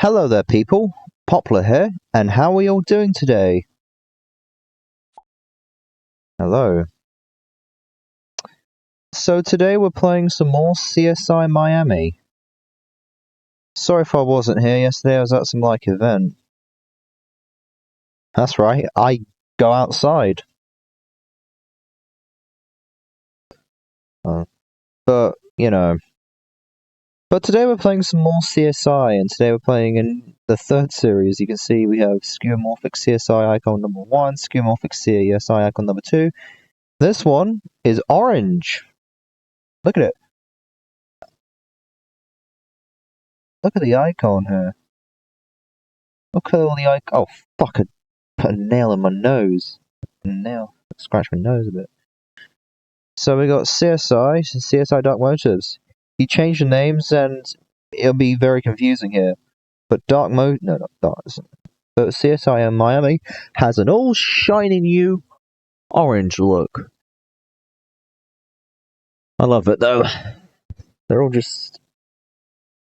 Hello there people, Popler here, and how are you all doing today? Hello. So today we're playing some more CSI Miami. Sorry if I wasn't here yesterday, I was at some event. That's right, I go outside. But, you know. But today we're playing some more CSI, and today we're playing in the third series. You can see we have skeuomorphic CSI icon number 1, skeuomorphic CSI icon number 2. This one is orange. Look at it. Look at the icon here. Look at all the icon. Oh, fuck, I put a nail in my nose. Scratch my nose a bit. So we got CSI, CSI Dark Motives. You change the names and it'll be very confusing here. But but CSI in Miami has an all shiny new orange look. I love it though. They're all just,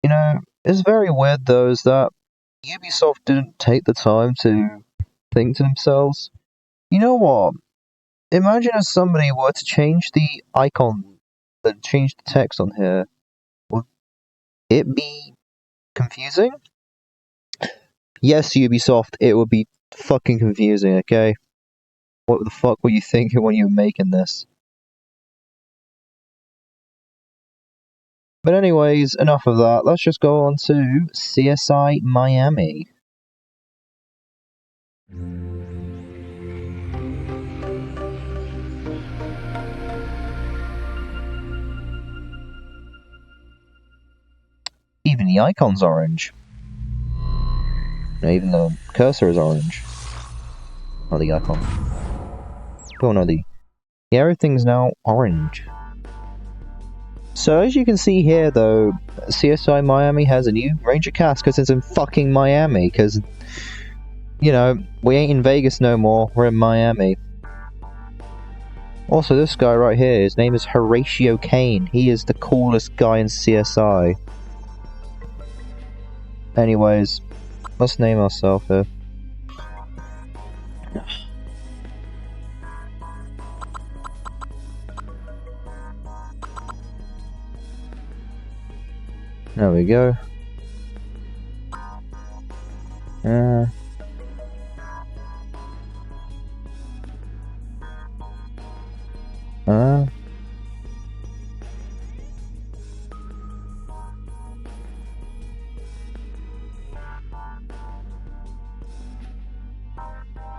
it's very weird though, is that Ubisoft didn't take the time to think to themselves, you know what? Imagine if somebody were to change the icon, change the text on here. Would it be confusing? Yes, Ubisoft, it would be fucking confusing, okay? What the fuck were you thinking when you were making this? But anyways, enough of that. Let's just go on to CSI Miami. Even the icon's orange. Even the cursor is orange. Not the icon. Oh no, everything's now orange. So as you can see here though, CSI Miami has a new Ranger cast because it's in fucking Miami, because, we ain't in Vegas no more, we're in Miami. Also, this guy right here, his name is Horatio Kane. He is the coolest guy in CSI. Anyways, let's name ourselves here. There we go.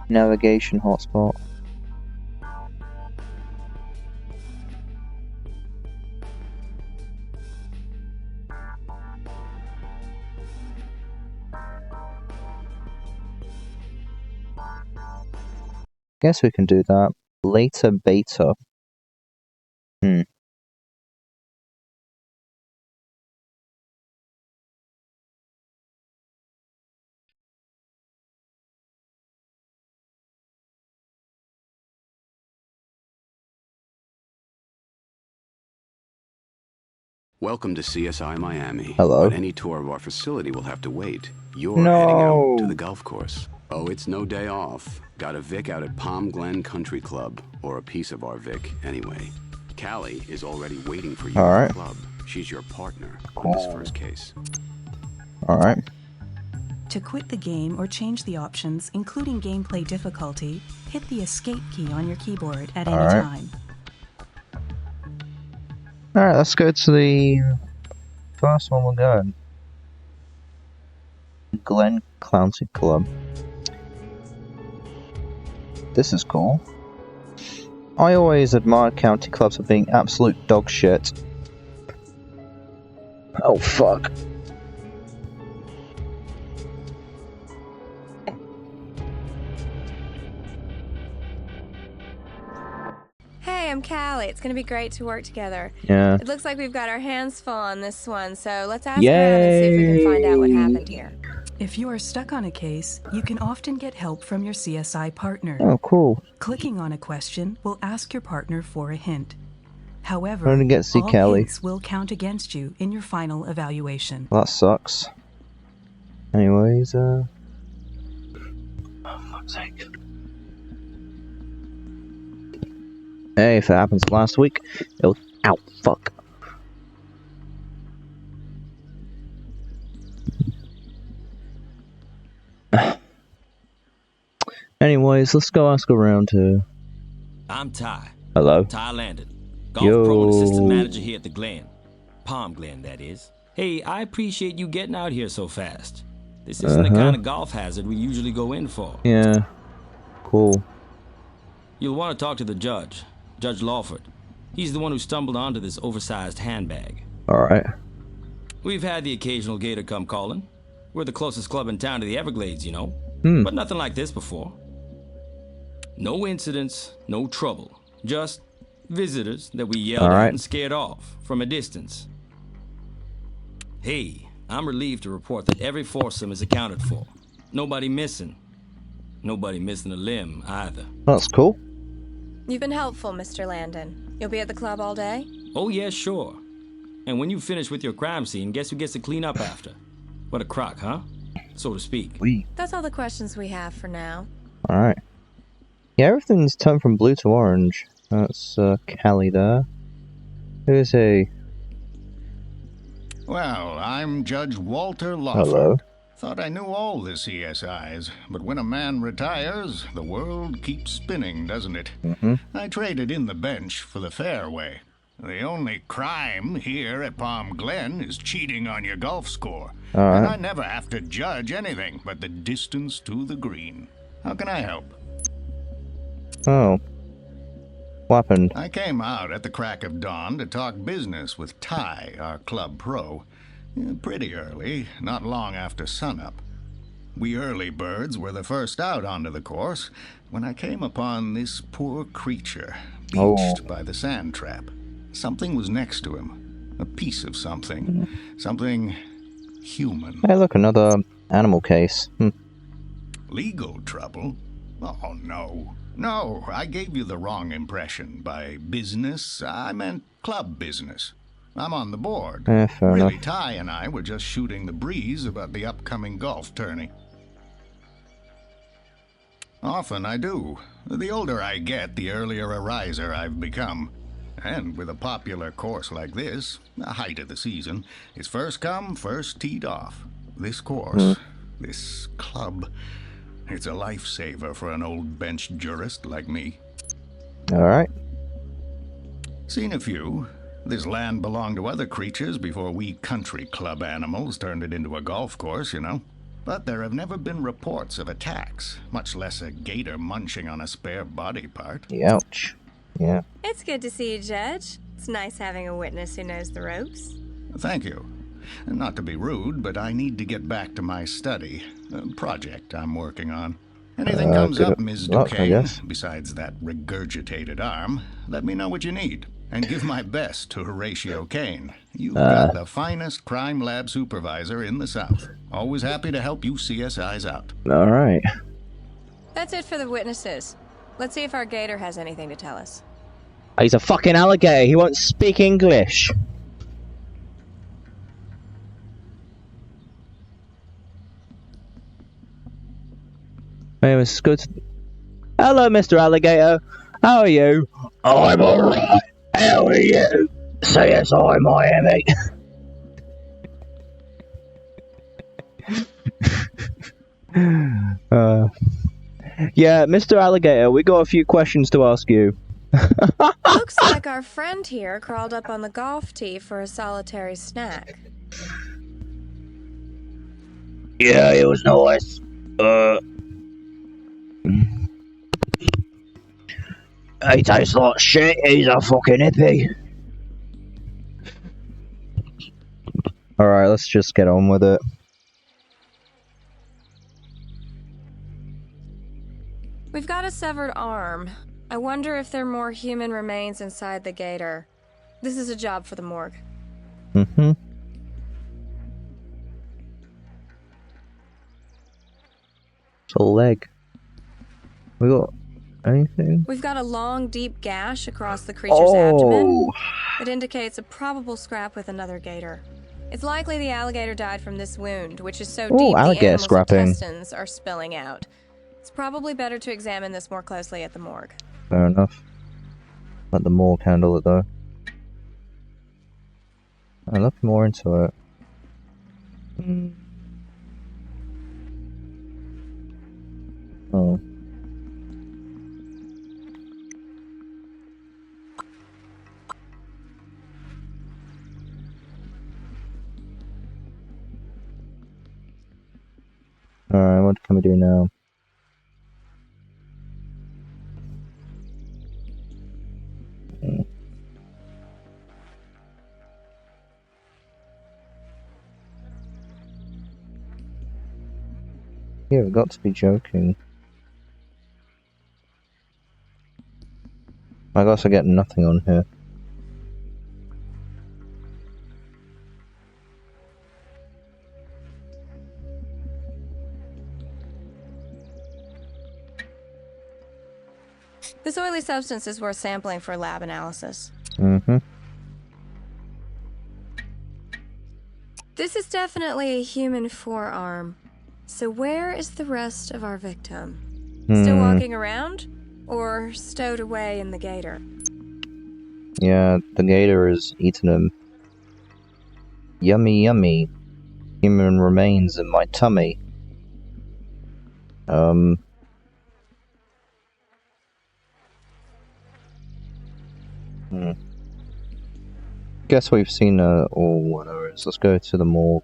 Navigation hotspot. Guess we can do that. Later beta. Welcome to CSI Miami. Hello. But any tour of our facility will have to wait. You're heading out to the golf course. Oh, it's no day off. Got a Vic out at Palm Glen Country Club. Or a piece of our Vic, anyway. Callie is already waiting for you at the club. She's your partner on this first case. Alright. To quit the game or change the options, including gameplay difficulty, hit the escape key on your keyboard at any time. Alright, let's go to the first one we're going. Glen Country Club. This is cool. I always admired county clubs for being absolute dog shit. Oh fuck. Hey, I'm Callie. It's gonna be great to work together. Yeah. It looks like we've got our hands full on this one, so let's ask around and see if we can find out what happened here. If you are stuck on a case, you can often get help from your CSI partner. Oh, cool. Clicking on a question will ask your partner for a hint. However, I didn't get to see all Callie. hints will count against you in your final evaluation. Well, that sucks. Anyways, oh, fuck's sake. Hey, if it happens last week, it'll... Ow, fuck. Anyways, let's go ask around here. I'm Ty. Hello. Ty Landon. Golf pro and assistant manager here at the Glen. Palm Glen, that is. Hey, I appreciate you getting out here so fast. This isn't the kind of golf hazard we usually go in for. Yeah. Cool. You'll want to talk to the judge, Judge Lawford. He's the one who stumbled onto this oversized handbag. Alright. We've had the occasional gator come calling. We're the closest club in town to the Everglades, you know. But nothing like this before. No incidents, no trouble. Just visitors that we yelled at and scared off from a distance. Hey, I'm relieved to report that every foursome is accounted for. Nobody missing. Nobody missing a limb, either. That's cool. You've been helpful, Mr. Landon. You'll be at the club all day? Oh, yeah, sure. And when you finish with your crime scene, guess who gets to clean up after? What a crock, huh? So to speak. That's all the questions we have for now. Alright. Yeah, everything's turned from blue to orange. That's, Callie there. Who is he? Well, I'm Judge Walter Lawford. Hello. Thought I knew all the CSIs, but when a man retires, the world keeps spinning, doesn't it? I traded in the bench for the fairway. The only crime here at Palm Glen is cheating on your golf score. And I never have to judge anything but the distance to the green. How can I help? Oh. What happened? I came out at the crack of dawn to talk business with Ty, our club pro. Pretty early, not long after sunup. We early birds were the first out onto the course when I came upon this poor creature, beached by the sand trap. Something was next to him. A piece of something. Something human. Hey, look, another animal case. Legal trouble? Oh, no. No, I gave you the wrong impression. By business, I meant club business. I'm on the board. Fair Really, enough. Ty and I were just shooting the breeze about the upcoming golf tourney. Often I do. The older I get, the earlier a riser I've become. And with a popular course like this, the height of the season, it's first come, first teed off. This course, this club, it's a lifesaver for an old bench jurist like me. Alright. Seen a few. This land belonged to other creatures before we country club animals turned it into a golf course, you know. But there have never been reports of attacks, much less a gator munching on a spare body part. Ouch. Yeah. It's good to see you, Judge. It's nice having a witness who knows the ropes. Thank you. Not to be rude, but I need to get back to my study. A project I'm working on. Anything comes good up, Ms. luck, I Duquesne, guess. besides that regurgitated arm, let me know what you need. And give my best to Horatio Kane. You've got the finest crime lab supervisor in the South. Always happy to help you CSIs out. Alright. That's it for the witnesses. Let's see if our gator has anything to tell us. He's a fucking alligator. He won't speak English. Hey, Mr. Scott. Hello, Mr. Alligator. How are you? I'm alright. How are you? CSI Miami. Yeah, Mr. Alligator, we got a few questions to ask you. Looks like our friend here crawled up on the golf tee for a solitary snack. Yeah, it was nice. He tastes like shit. He's a fucking hippie. Alright, let's just get on with it. We've got a severed arm. I wonder if there are more human remains inside the gator. This is a job for the morgue. Mm-hmm. It's a leg. We got anything? We've got a long, deep gash across the creature's abdomen. It indicates a probable scrap with another gator. It's likely the alligator died from this wound, which is so deep the animal's intestines are spilling out. It's probably better to examine this more closely at the morgue. Fair enough. Let the morgue handle it, though. I look more into it. Oh. Alright, what can we do now? You've got to be joking. I guess I get nothing on here. This oily substance is worth sampling for lab analysis. Mm-hmm. This is definitely a human forearm. So where is the rest of our victim? Still walking around? Or stowed away in the gator? Yeah, the gator has eaten him. Yummy, yummy. Human remains in my tummy. Guess we've seen all whatever it is. Let's go to the morgue.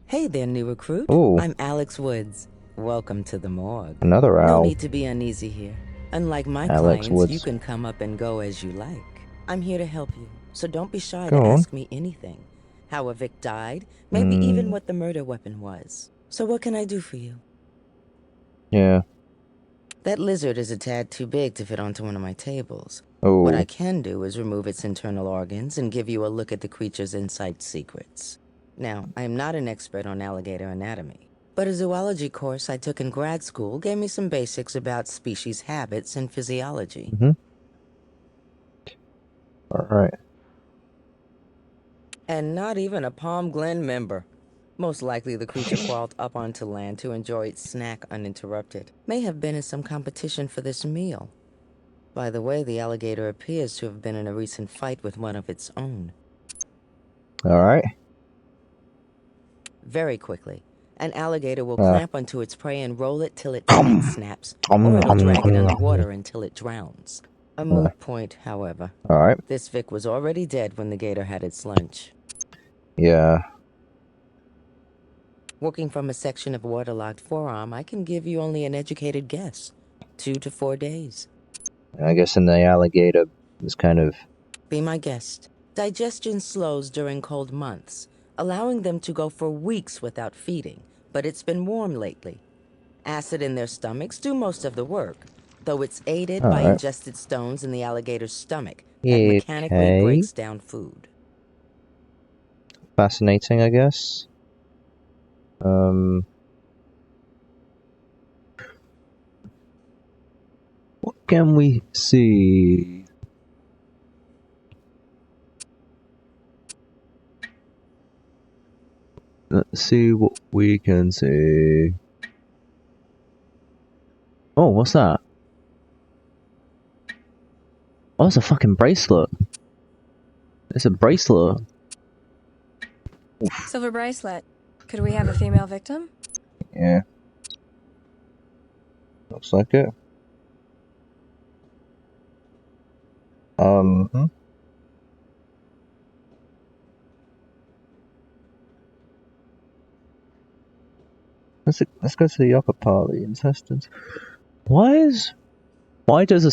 Hey there, new recruit. Ooh. I'm Alex Woods. Welcome to the morgue. Another owl. No need to be uneasy here. Unlike my Alex clients, Woods. you can come up and go as you like. I'm here to help you, so don't be shy Go to on. ask me anything. How a Vic died, maybe even what the murder weapon was. So what can I do for you? Yeah. That lizard is a tad too big to fit onto one of my tables. Oh. What I can do is remove its internal organs and give you a look at the creature's inside secrets. Now, I am not an expert on alligator anatomy, But a zoology course I took in grad school gave me some basics about species habits and physiology. Alright. And not even a Palm Glen member. Most likely the creature crawled up onto land to enjoy its snack uninterrupted. May have been in some competition for this meal. By the way, the alligator appears to have been in a recent fight with one of its own. Alright. Very quickly, an alligator will clamp onto its prey and roll it till its neck snaps, or it'll drag it underwater until it drowns. A moot point, however. Alright. This Vic was already dead when the gator had its lunch. Yeah. Working from a section of waterlogged forearm, I can give you only an educated guess. 2 to 4 days. I guess in the alligator is kind of... Be my guest. Digestion slows during cold months, allowing them to go for weeks without feeding, but it's been warm lately. Acid in their stomachs do most of the work, though it's aided by ingested stones in the alligator's stomach that mechanically breaks down food. Fascinating, I guess. What can we see? Let's see what we can see. Oh, what's that? Oh, it's a fucking bracelet. It's a bracelet. Oof. Silver bracelet. Could we have a female victim? Yeah. Looks like it. Let's go to the upper part of the intestines. Why does a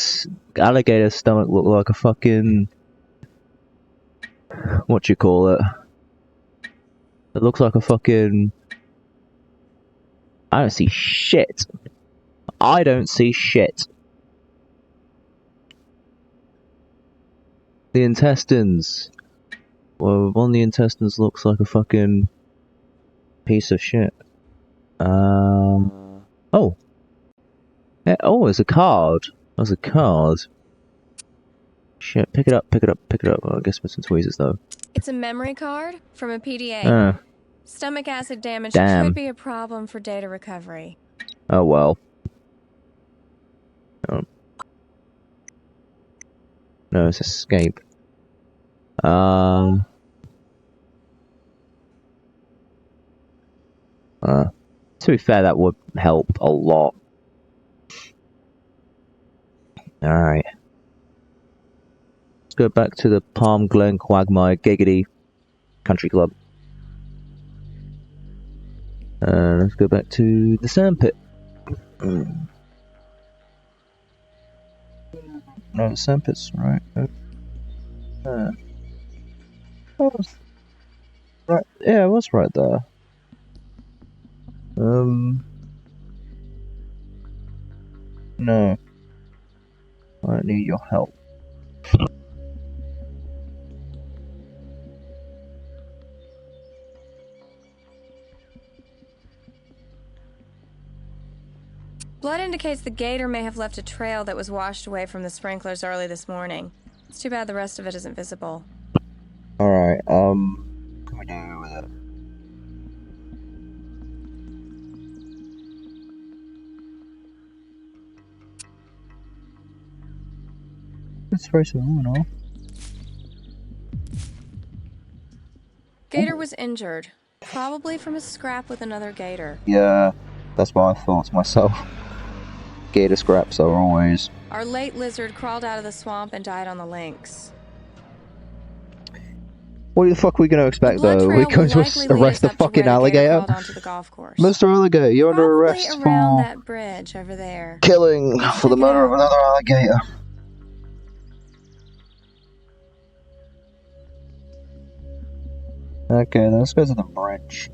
alligator's stomach look like a fucking... what you call it? It looks like a fucking... I don't see shit. I don't see shit. The intestines. Well, one of the intestines looks like a fucking piece of shit. Oh. Yeah, oh, there's a card. There's a card. Shit, pick it up, pick it up, pick it up. Well, I guess with some tweezers, though. It's a memory card from a PDA. Stomach acid damage could be a problem for data recovery. Oh, well. Oh. No, it's escape. To be fair, that would help a lot. Alright. Let's go back to the Palm Glen Quagmire Giggity Country Club. Let's go back to the sandpit. No, the sandpit's right. Right. Yeah, it was right there. No. I need your help. Blood indicates the gator may have left a trail that was washed away from the sprinklers early this morning. It's too bad the rest of it isn't visible. Alright, what can we do with it? Let's throw some luminol. Gator was injured, probably from a scrap with another gator. Yeah, that's what I thought to myself. Gator scraps are always... Our late lizard crawled out of the swamp and died on the links. What the fuck are we going to expect, though? We're going to arrest the fucking alligator? Mr. Alligator, you're under arrest around that bridge over there. Killing for the murder of another alligator. Okay, let's go to the bridge.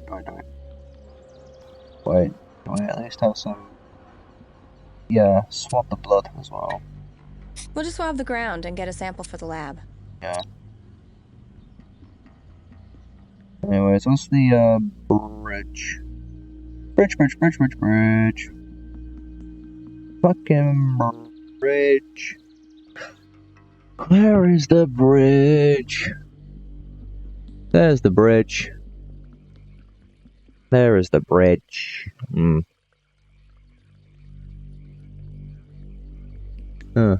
Wait, do we at least have some... Yeah, swab the blood as well. We'll just swab the ground and get a sample for the lab. Yeah. Anyways, what's the bridge? Bridge. Fucking bridge. Where is the bridge? There's the bridge. There is the bridge. Huh.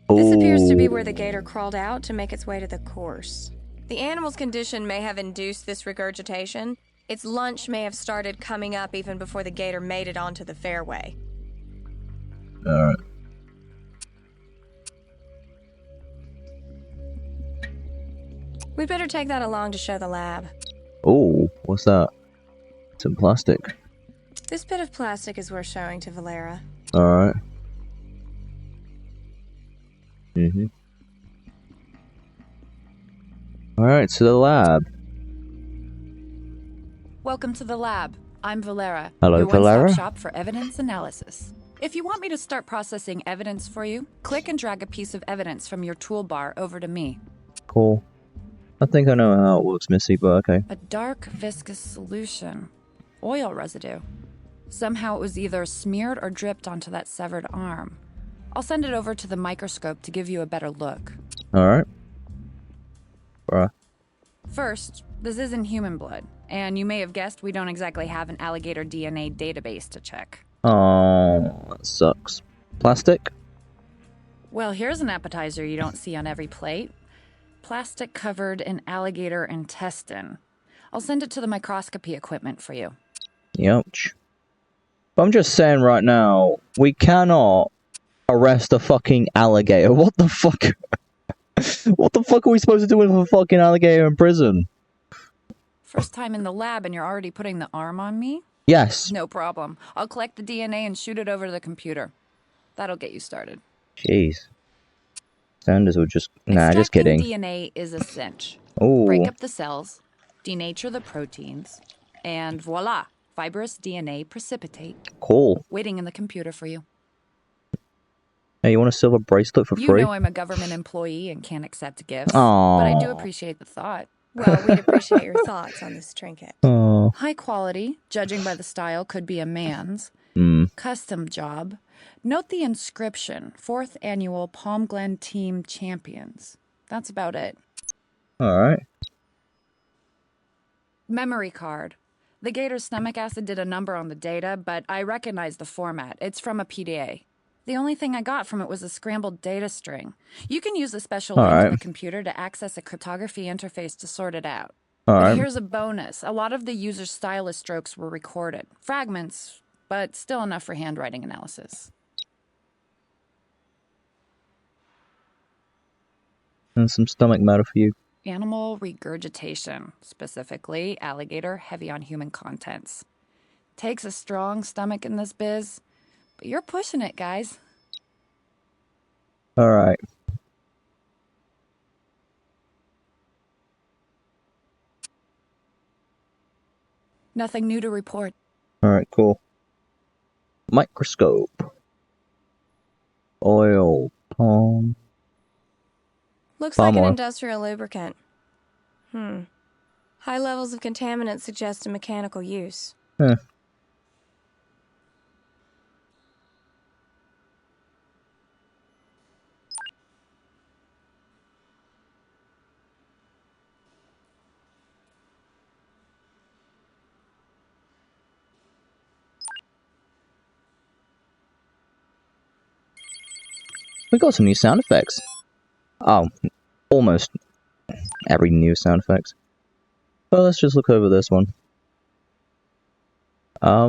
This appears to be where the gator crawled out to make its way to the course. The animal's condition may have induced this regurgitation. Its lunch may have started coming up even before the gator made it onto the fairway. Alright. We'd better take that along to show the lab. Oh, what's that? Some plastic. This bit of plastic is worth showing to Valera. Alright. Alright, to the lab. Welcome to the lab. I'm Valera. Hello, your Valera. one-stop shop for evidence analysis. If you want me to start processing evidence for you, click and drag a piece of evidence from your toolbar over to me. Cool. I think I know how it works, Missy, but okay. A dark, viscous solution. Oil residue. Somehow it was either smeared or dripped onto that severed arm. I'll send it over to the microscope to give you a better look. Alright. Bruh. First, this isn't human blood, and you may have guessed we don't exactly have an alligator DNA database to check. Oh, that sucks. Plastic? Well, here's an appetizer you don't see on every plate. Plastic covered in alligator intestine. I'll send it to the microscopy equipment for you. Ouch. But I'm just saying right now, we cannot arrest a fucking alligator. What the fuck? What the fuck are we supposed to do with a fucking alligator in prison? First time in the lab and you're already putting the arm on me? Yes. No problem. I'll collect the DNA and shoot it over to the computer. That'll get you started. Jeez. Sanders would just... Nah, just kidding. DNA is a cinch. Ooh. Break up the cells, denature the proteins, and voila, fibrous DNA precipitate. Cool. Waiting in the computer for you. Hey, you want a silver bracelet for free? You know I'm a government employee and can't accept gifts. Aww. But I do appreciate the thought. Well, we'd appreciate your thoughts on this trinket. Aww. High quality, judging by the style, could be a man's. Custom job. Note the inscription, 4th Annual Palm Glen Team Champions. That's about it. Alright. Memory card. The gator's stomach acid did a number on the data, but I recognize the format. It's from a PDA. The only thing I got from it was a scrambled data string. You can use a special link in the computer to access a cryptography interface to sort it out. But here's a bonus. A lot of the user's stylus strokes were recorded. Fragments, but still enough for handwriting analysis. And some stomach matter for you. Animal regurgitation, specifically alligator heavy on human contents. Takes a strong stomach in this biz, but you're pushing it, guys. Alright. Nothing new to report. Alright, cool. Microscope. Oil. Palm. Looks like an industrial lubricant. High levels of contaminants suggest a mechanical use. We got some new sound effects. Oh, almost every new sound effects. Well, let's just look over this one. How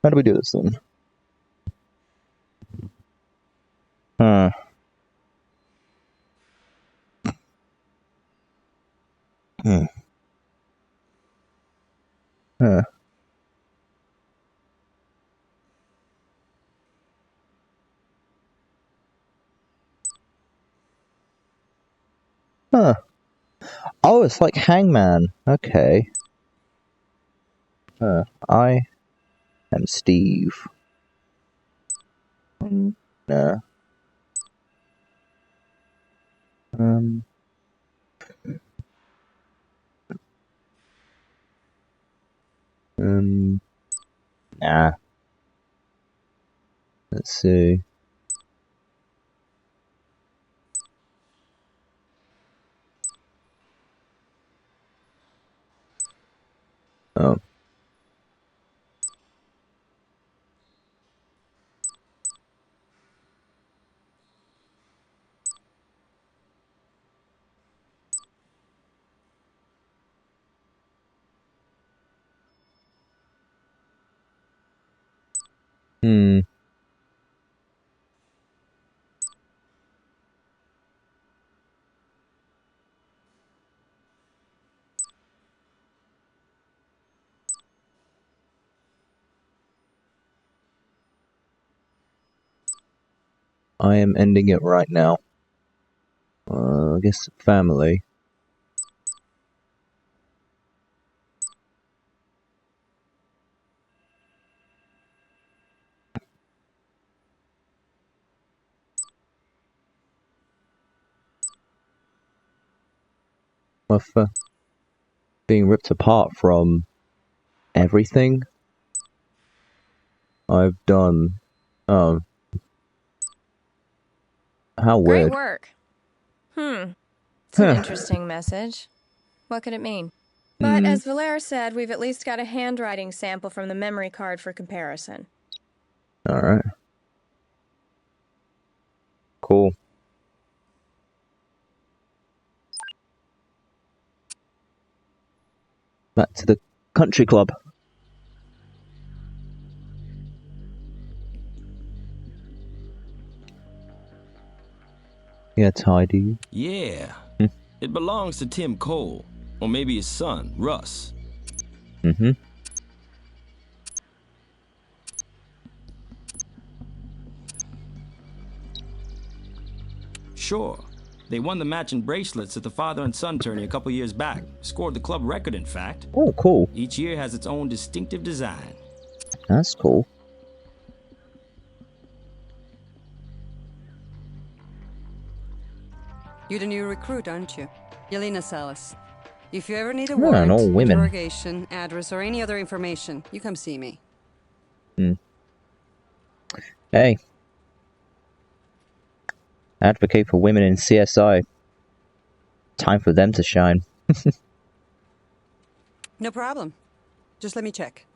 do we do this then? Oh, it's like Hangman. Okay. I am Steve. Nah. Nah. Let's see. Oh. I am ending it right now. I guess family. With being ripped apart from everything I've done. Oh. How weird. Great work. It's an interesting message. What could it mean? But as Valera said, we've at least got a handwriting sample from the memory card for comparison. Alright. Cool. Back to the country club. Yeah, tidy. Yeah. It belongs to Tim Cole. Or maybe his son, Russ. Sure. They won the matching bracelets at the father and son tourney a couple years back. Scored the club record, in fact. Oh, cool. Each year has its own distinctive design. That's cool. You're the new recruit, aren't you? Yelena Salas. If you ever need a warrant, all women. interrogation, address, or any other information, you come see me. Hey. Advocate for women in CSI. Time for them to shine. No problem. Just let me check.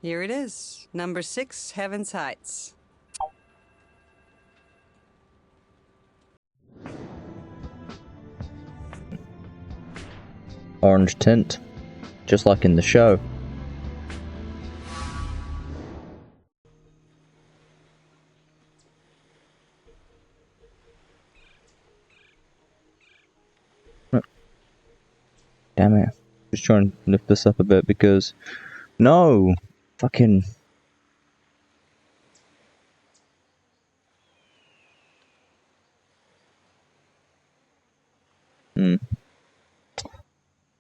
Here it is. Number 6, Heaven's Heights. Orange tint. Just like in the show. Damn it. Just trying to lift this up a bit because... No! Fucking...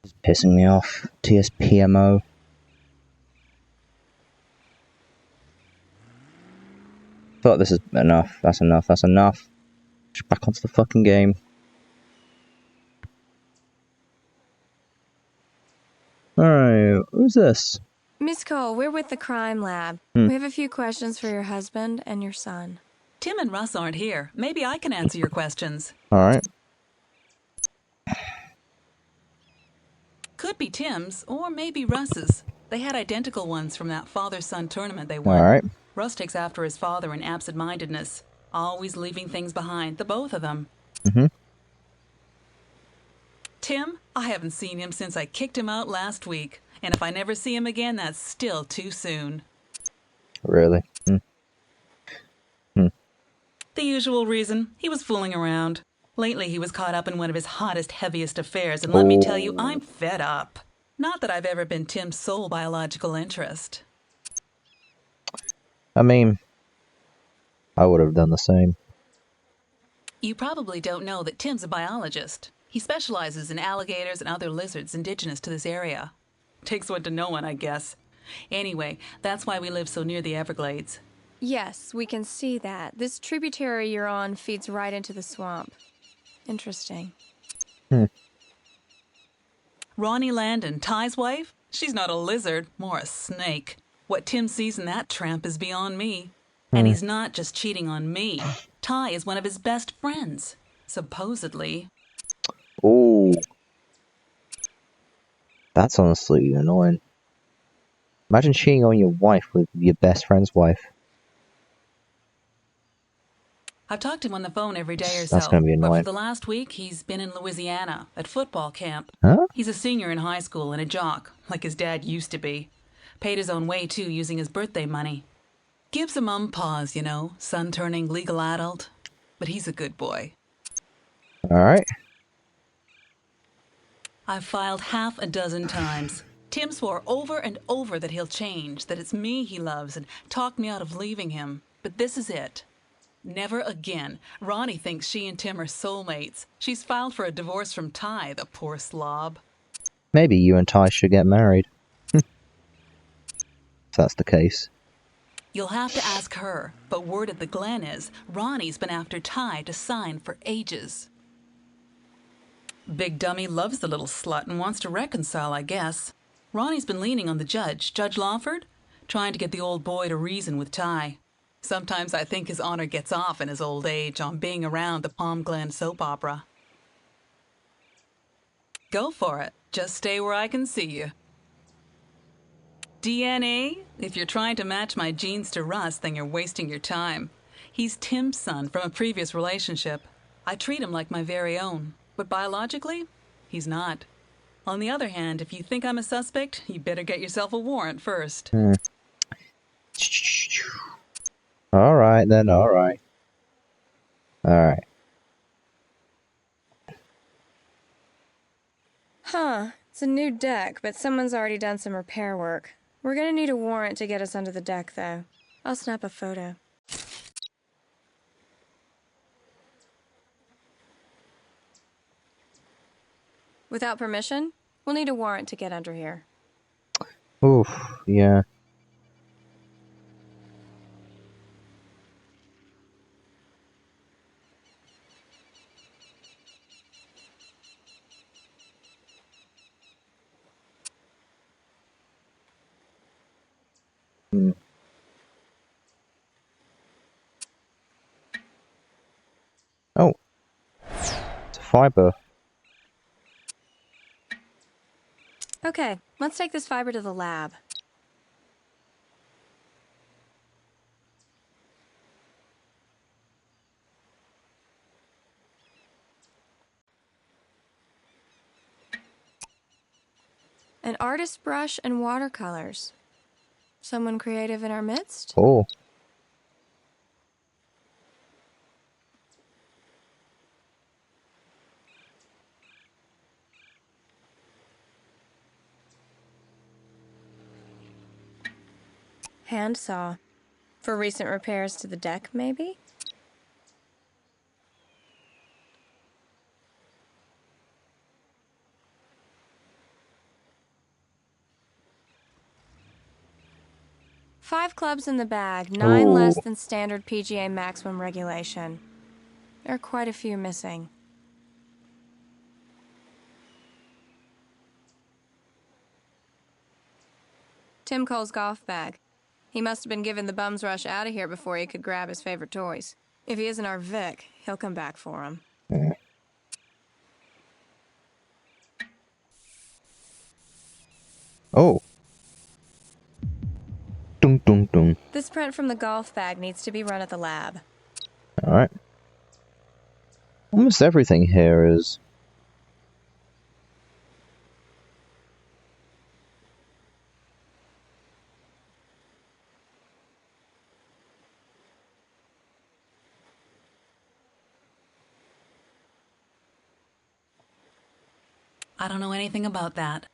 It's pissing me off. TSPMO. Thought this is enough. That's enough. That's enough. Just back onto the fucking game. Alright, who's this? Miss Cole, we're with the crime lab. We have a few questions for your husband and your son. Tim and Russ aren't here. Maybe I can answer your questions. Alright. Could be Tim's, or maybe Russ's. They had identical ones from that father-son tournament they won. Alright. Russ takes after his father in absent-mindedness, always leaving things behind, the both of them. Tim, I haven't seen him since I kicked him out last week. And if I never see him again, that's still too soon. Really? The usual reason. He was fooling around. Lately, he was caught up in one of his hottest, heaviest affairs, and let me tell you, I'm fed up. Not that I've ever been Tim's sole biological interest. I mean... I would have done the same. You probably don't know that Tim's a biologist. He specializes in alligators and other lizards indigenous to this area. Takes one to know one, I guess. Anyway, that's why we live so near the Everglades. Yes, we can see that. This tributary you're on feeds right into the swamp. Interesting. Ronnie Landon, Ty's wife? She's not a lizard, more a snake. What Tim sees in that tramp is beyond me. And he's not just cheating on me. Ty is one of his best friends, supposedly. Oh. That's honestly annoying. Imagine cheating on your wife with your best friend's wife. I've talked to him on the phone every day or That's so, gonna be but for annoying. the last week, he's been in Louisiana at football camp. Huh? He's a senior in high school and a jock, like his dad used to be. Paid his own way, too, using his birthday money. Gives a mum pause, you know, son turning legal adult. But he's a good boy. Alright. I've filed half a dozen times. Tim swore over and over that he'll change, that it's me he loves, and talked me out of leaving him. But this is it. Never again. Ronnie thinks she and Tim are soulmates. She's filed for a divorce from Ty, the poor slob. Maybe you and Ty should get married. If that's the case. You'll have to ask her, but word at the Glen is Ronnie's been after Ty to sign for ages. Big Dummy loves the little slut and wants to reconcile, I guess. Ronnie's been leaning on the judge, Judge Lawford, trying to get the old boy to reason with Ty. Sometimes I think his honor gets off in his old age on being around the Palm Glen soap opera. Go for it. Just stay where I can see you. DNA? If you're trying to match my genes to Russ, then you're wasting your time. He's Tim's son from a previous relationship. I treat him like my very own. But biologically, he's not. On the other hand, if you think I'm a suspect, you better get yourself a warrant first. Alright then, alright. Alright. Huh. It's a new deck, but someone's already done some repair work. We're gonna need a warrant to get us under the deck, though. I'll snap a photo. Without permission, we'll need a warrant to get under here. Oof, yeah. Oh. It's a fiber. Okay, let's take this fiber to the lab. An artist brush and watercolors. Someone creative in our midst? Oh. Handsaw. For recent repairs to the deck, maybe? Five clubs in the bag, 9 less than standard PGA maximum regulation. There are quite a few missing. Tim Cole's golf bag. He must have been given the bum's rush out of here before he could grab his favorite toys. If he isn't our Vic, he'll come back for him. Oh. Dun dun dun. This print from the golf bag needs to be run at the lab. Alright. Almost everything here is... I don't know anything about that.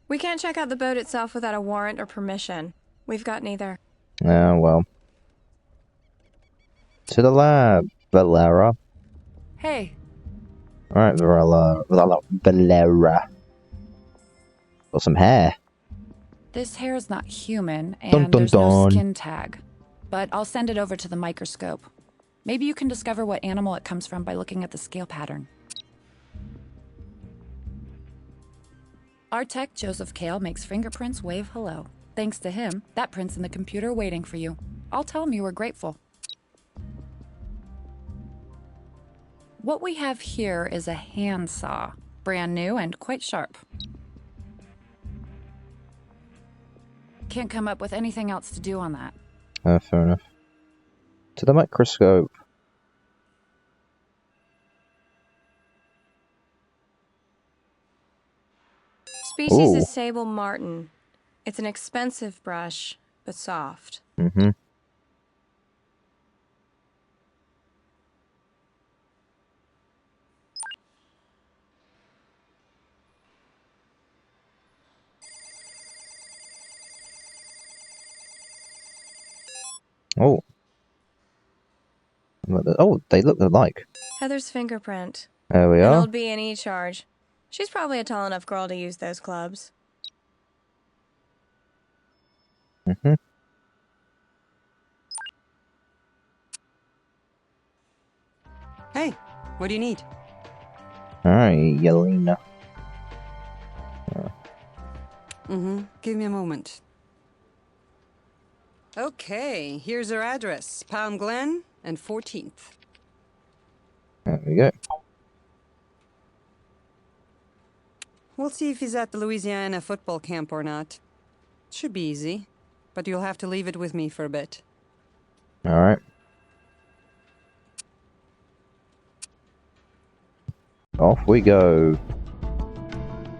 We can't check out the boat itself without a warrant or permission. We've got neither. Ah, well. To the lab. Valera. Hey. Alright, Valera. Got some hair. This hair is not human, and Dun, dun, there's no dun. skin tag. But I'll send it over to the microscope. Maybe you can discover what animal it comes from by looking at the scale pattern. Our tech, Joseph Kale, makes fingerprints wave hello. Thanks to him, that print's in the computer waiting for you. I'll tell him you were grateful. What we have here is a handsaw. Brand new and quite sharp. Can't come up with anything else to do on that. Fair enough. To the microscope. Species is sable marten. It's an expensive brush, but soft. Mm-hmm. Oh. Oh, they look alike. Heather's fingerprint. There we An are. old B&E charge. She's probably a tall enough girl to use those clubs. Mm-hmm. Hey, what do you need? Alright, Yelena. Give me a moment. Okay, here's her address. Palm Glen and 14th. There we go. We'll see if he's at the Louisiana football camp or not. Should be easy, but you'll have to leave it with me for a bit. Alright. Off we go.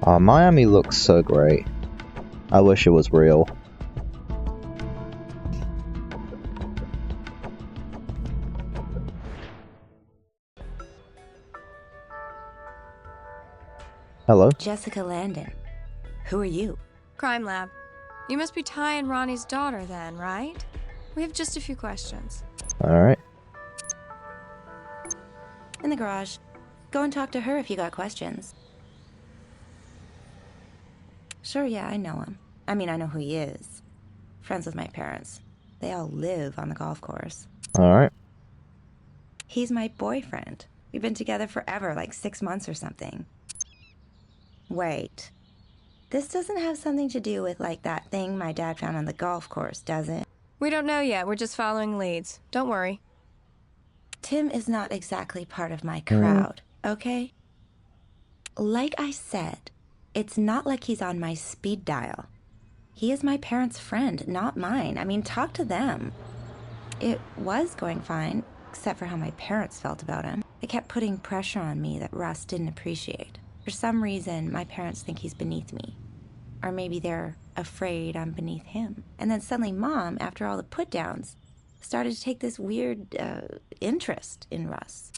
Miami looks so great. I wish it was real. Hello? Jessica Landon. Who are you? Crime Lab. You must be Ty and Ronnie's daughter then, right? We have just a few questions. Alright. In the garage. Go and talk to her if you got questions. Sure, yeah, I know him. I mean, I know who he is. Friends with my parents. They all live on the golf course. Alright. He's my boyfriend. We've been together forever, like 6 months or something. Wait. This doesn't have something to do with, like, that thing my dad found on the golf course, does it? We don't know yet. We're just following leads. Don't worry. Tim is not exactly part of my crowd, okay? Like I said, it's not like he's on my speed dial. He is my parents' friend, not mine. I mean, talk to them. It was going fine, except for how my parents felt about him. They kept putting pressure on me that Russ didn't appreciate. For some reason, my parents think he's beneath me. Or maybe they're afraid I'm beneath him. And then suddenly Mom, after all the put-downs, started to take this weird interest in Russ.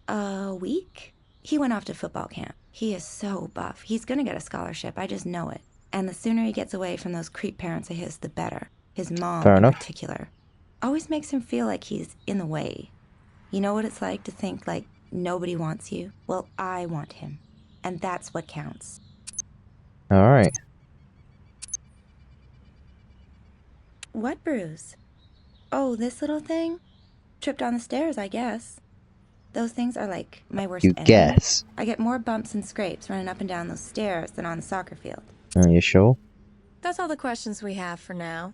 A week? He went off to football camp. He is so buff. He's gonna get a scholarship, I just know it. And the sooner he gets away from those creep parents of his, the better. His mom in particular. Always makes him feel like he's in the way. You know what it's like to think like nobody wants you? Well, I want him. And that's what counts. Alright. What bruise? Oh, this little thing? Tripped on the stairs, I guess. Those things are like my worst enemy. Guess. I get more bumps and scrapes running up and down those stairs than on the soccer field. Are you sure? That's all the questions we have for now.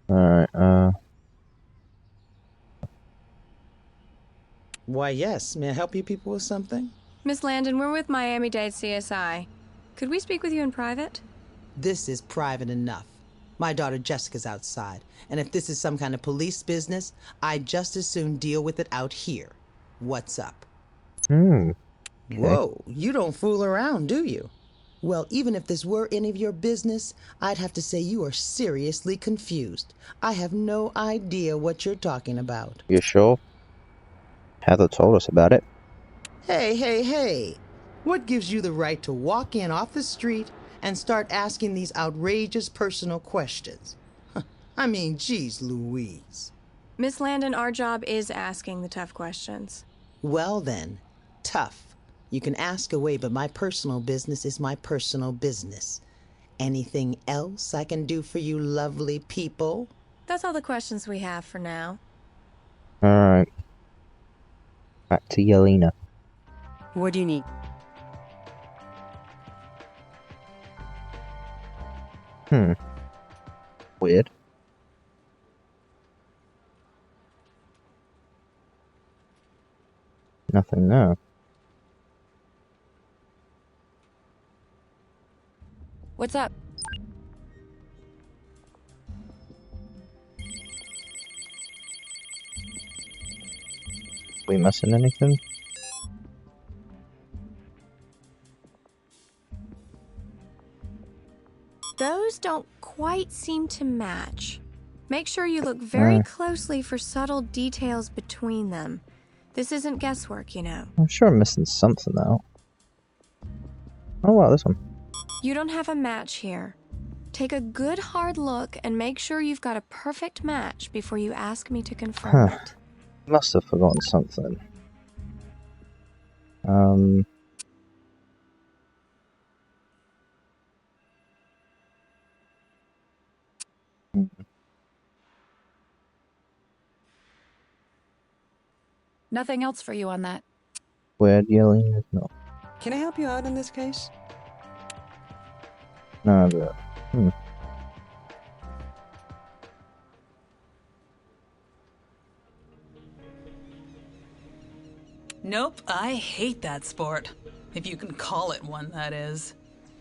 Alright, Why, yes. May I help you people with something? Miss Landon, we're with Miami-Dade CSI. Could we speak with you in private? This is private enough. My daughter Jessica's outside, and if this is some kind of police business, I'd just as soon deal with it out here. What's up? Okay. Whoa, you don't fool around, do you? Well, even if this were any of your business, I'd have to say you are seriously confused. I have no idea what you're talking about. You sure? Heather told us about it. Hey. What gives you the right to walk in off the street and start asking these outrageous personal questions? I mean, geez Louise. Miss Landon, our job is asking the tough questions. Well then, tough. You can ask away, but my personal business is my personal business. Anything else I can do for you lovely people? That's all the questions we have for now. Alright. Back to Yelena. What do you need? Weird. Nothing there. What's up? We missing anything? Those don't quite seem to match. Make sure you look very closely for subtle details between them. This isn't guesswork, you know. I'm sure I'm missing something out. Oh wow, this one. You don't have a match here. Take a good hard look and make sure you've got a perfect match before you ask me to confirm it. Must have forgotten something. Nothing else for you on that. Weird yelling is not. Can I help you out in this case? No, but Nope, I hate that sport. If you can call it one, that is.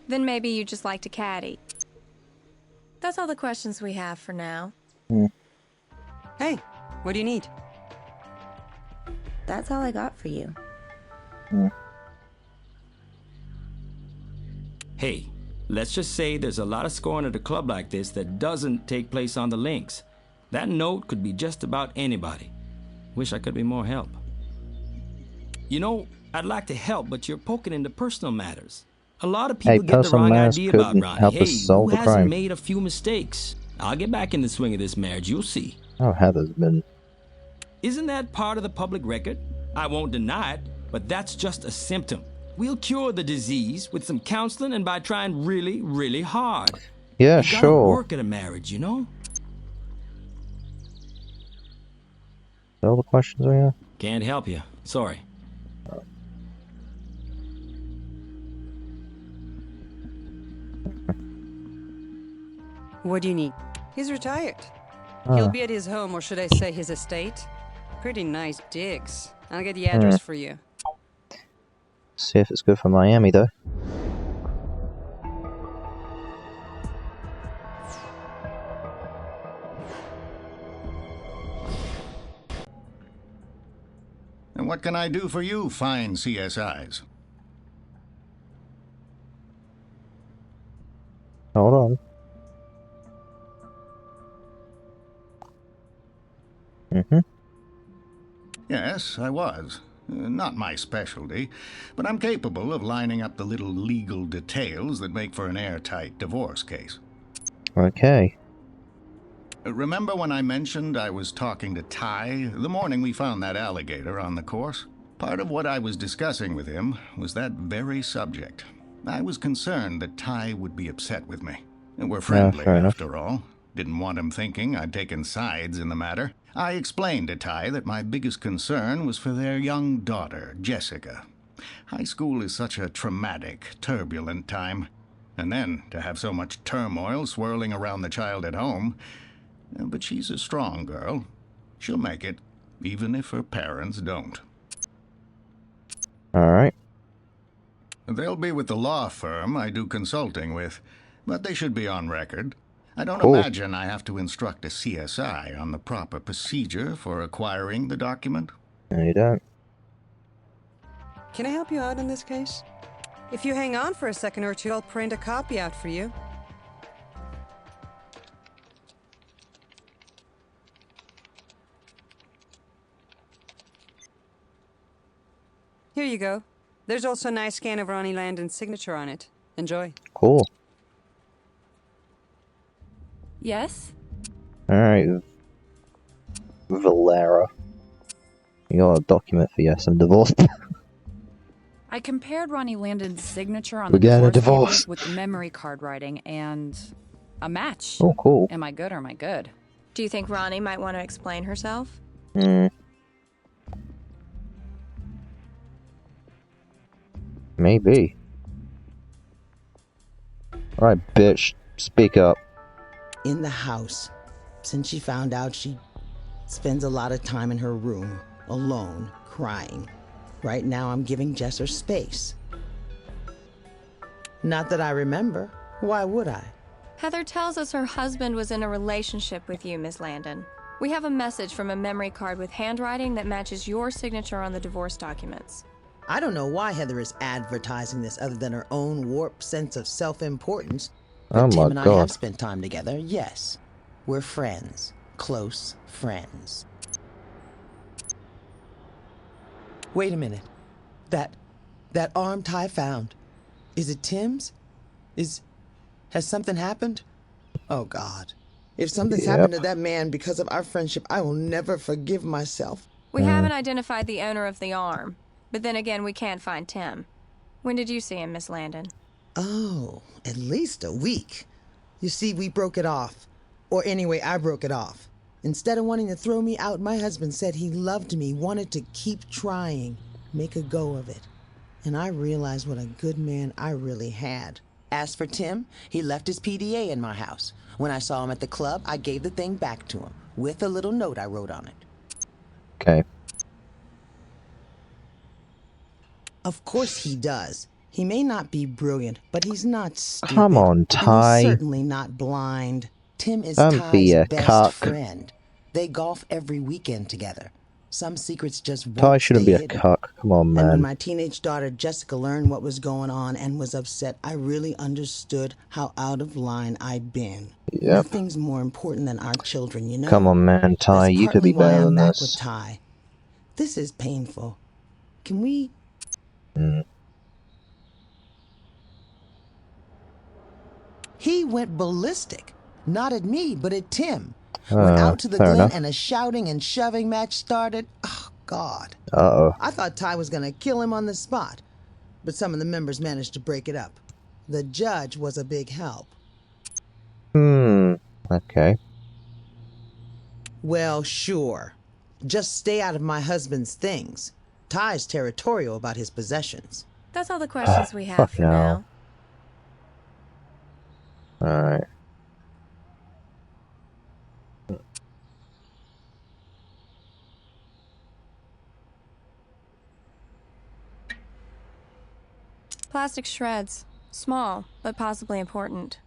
Then maybe you just like to caddy. That's all the questions we have for now. Hey, what do you need? That's all I got for you. Hey, let's just say there's a lot of scoring at a club like this that doesn't take place on the links. That note could be just about anybody. Wish I could be more help. You know, I'd like to help, but you're poking into personal matters. A lot of people get the wrong idea about Ronnie. Hey, who hasn't made a few mistakes? I'll get back in the swing of this marriage, you'll see. Oh, Heather's been. Isn't that part of the public record? I won't deny it, but that's just a symptom. We'll cure the disease with some counseling and by trying really, really hard. Yeah, you gotta sure. work at a marriage, you know? All the questions we have? Can't help you. Sorry. What do you need? He's retired. He'll be at his home, or should I say his estate. Pretty nice digs. I'll get the address for you. See if it's good for Miami, though. And what can I do for you, fine CSIs? Hold on. Yes, I was. Not my specialty, but I'm capable of lining up the little legal details that make for an airtight divorce case. Okay. Remember when I mentioned I was talking to Ty the morning we found that alligator on the course? Part of what I was discussing with him was that very subject. I was concerned that Ty would be upset with me. We're friendly, after all. Didn't want him thinking I'd taken sides in the matter. I explained to Ty that my biggest concern was for their young daughter, Jessica. High school is such a traumatic, turbulent time. And then to have so much turmoil swirling around the child at home. But she's a strong girl. She'll make it, even if her parents don't. Alright. They'll be with the law firm I do consulting with, but they should be on record. I don't imagine I have to instruct a CSI on the proper procedure for acquiring the document. No, you don't. Can I help you out in this case? If you hang on for a second or two, I'll print a copy out for you. Here you go. There's also a nice scan of Ronnie Landon's signature on it. Enjoy. Cool. Yes? Alright, Valera. You got a document for yes, I'm divorced. I compared Ronnie Landon's signature on We the got a divorce divorce. papers with the memory card writing, and a match. Oh, cool. Am I good or am I good? Do you think Ronnie might want to explain herself? Maybe. Alright, bitch. Speak up. In the house. Since she found out, she spends a lot of time in her room, alone, crying. Right now, I'm giving Jess her space. Not that I remember. Why would I? Heather tells us her husband was in a relationship with you, Miss Landon. We have a message from a memory card with handwriting that matches your signature on the divorce documents. I don't know why Heather is advertising this other than her own warped sense of self-importance. But Tim and I have spent time together, yes. We're friends. Close friends. Wait a minute. That arm Ty found. Is it Tim's? Has something happened? Oh, God. If something's happened to that man because of our friendship, I will never forgive myself. We haven't identified the owner of the arm, but then again, we can't find Tim. When did you see him, Miss Landon? Oh, at least a week. You see, we broke it off. Or anyway, I broke it off. Instead of wanting to throw me out, my husband said he loved me, wanted to keep trying, make a go of it. And I realized what a good man I really had. As for Tim, he left his PDA in my house. When I saw him at the club, I gave the thing back to him, with a little note I wrote on it. Okay. Of course he does. He may not be brilliant, but he's not stupid. Come on, Ty. And he's certainly not blind. Tim is Don't be Ty's a best cuck. friend. They golf every weekend together. Some secrets just won't Ty shouldn't be a hidden. cuck. Come on, man. And when my teenage daughter Jessica learned what was going on and was upset, I really understood how out of line I'd been. Yep. Nothing's more important than our children, you know? Come on, man, Ty. That's You could be partly why better I'm than back this. with Ty. This is painful. Can we... He went ballistic. Not at me, but at Tim. Went out to the Glen enough. and a shouting and shoving match started. Oh, God. Uh-oh. I thought Ty was going to kill him on the spot, but some of the members managed to break it up. The judge was a big help. Okay. Well, sure. Just stay out of my husband's things. Ty's territorial about his possessions. That's all the questions we have for now. Alright. Plastic shreds. Small, but possibly important.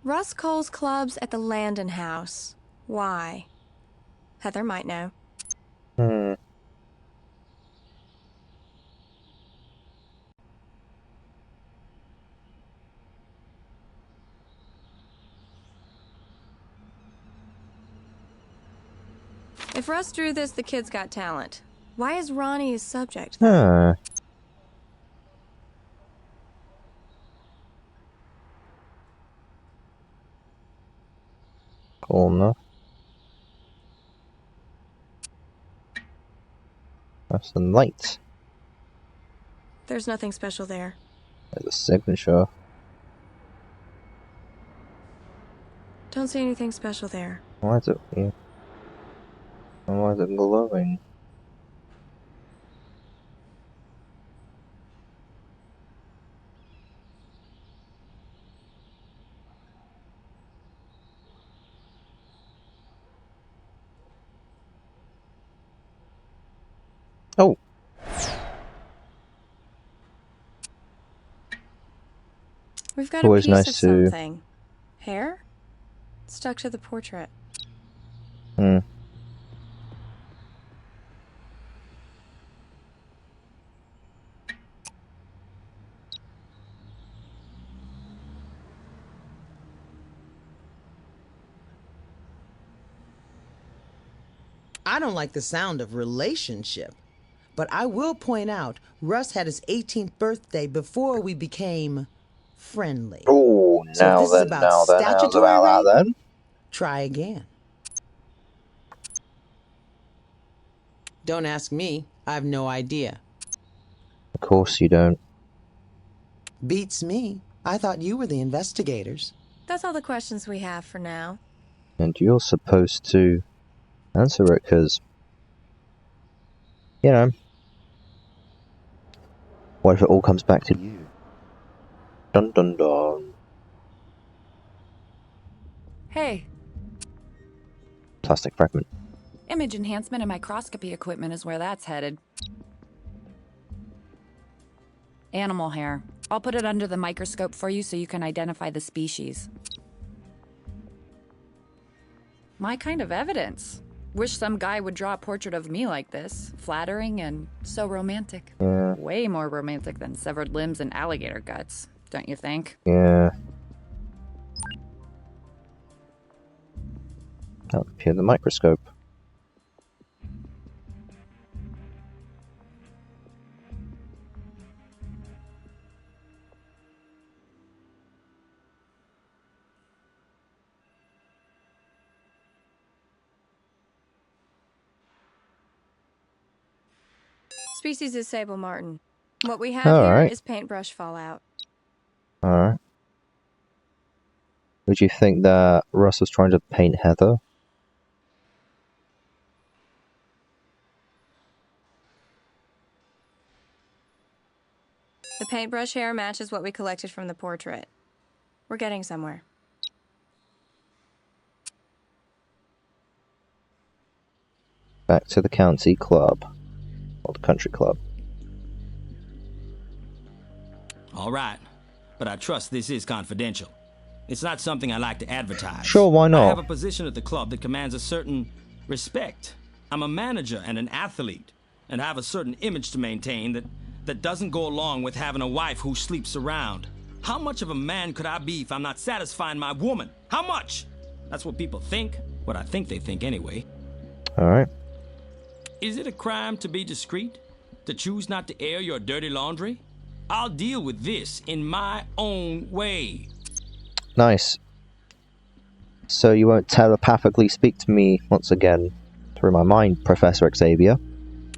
Russ Cole's clubs at the Landon house. Why? Heather might know. If Russ drew this, the kid's got talent. Why is Ronnie his subject, though? Cool enough. That's some lights. There's nothing special there. There's a signature. Don't see anything special there. Why is it here? And why is it glowing? Oh! We've got a piece of something. Hair? Stuck to the portrait. I don't like the sound of relationship. But I will point out, Russ had his 18th birthday before we became friendly. Oh, So if this is about statutory rape, then? try again. Don't ask me. I have no idea. Of course you don't. Beats me. I thought you were the investigators. That's all the questions we have for now. And you're supposed to answer it, because, you know, what if it all comes back to you? Dun dun dun. Hey. Plastic fragment. Image enhancement and microscopy equipment is where that's headed. Animal hair. I'll put it under the microscope for you so you can identify the species. My kind of evidence. Wish some guy would draw a portrait of me like this. Flattering and so romantic. Yeah. Way more romantic than severed limbs and alligator guts, don't you think? Yeah. Up here in the microscope. Species is sable martin. What we have here is paintbrush fallout. Alright. Would you think that Russ was trying to paint Heather? The paintbrush hair matches what we collected from the portrait. We're getting somewhere. Back to the county club. Or the country club. All right, but I trust this is confidential. It's not something I like to advertise. Sure, why not? I have a position at the club that commands a certain respect. I'm a manager and an athlete, and I have a certain image to maintain that doesn't go along with having a wife who sleeps around. How much of a man could I be if I'm not satisfying my woman? How much? That's what people think. What I think they think anyway. Alright. Is it a crime to be discreet? To choose not to air your dirty laundry? I'll deal with this in my own way. Nice. So you won't telepathically speak to me once again through my mind, Professor Xavier?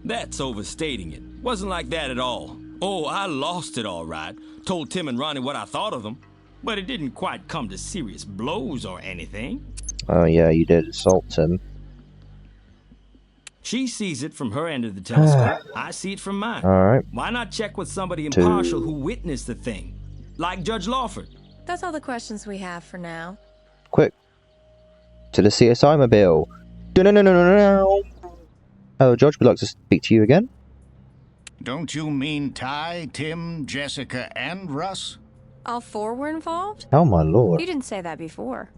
That's overstating it. Wasn't like that at all. Oh, I lost it all right. Told Tim and Ronnie what I thought of them. But it didn't quite come to serious blows or anything. Oh yeah, you did assault him. She sees it from her end of the telescope. I see it from mine. Alright. Why not check with somebody impartial who witnessed the thing? Like Judge Lawford. That's all the questions we have for now. Quick. To the CSI mobile. No. Hello, George. We'd like to speak to you again. Don't you mean Ty, Tim, Jessica, and Russ? All four were involved? Oh my lord. You didn't say that before.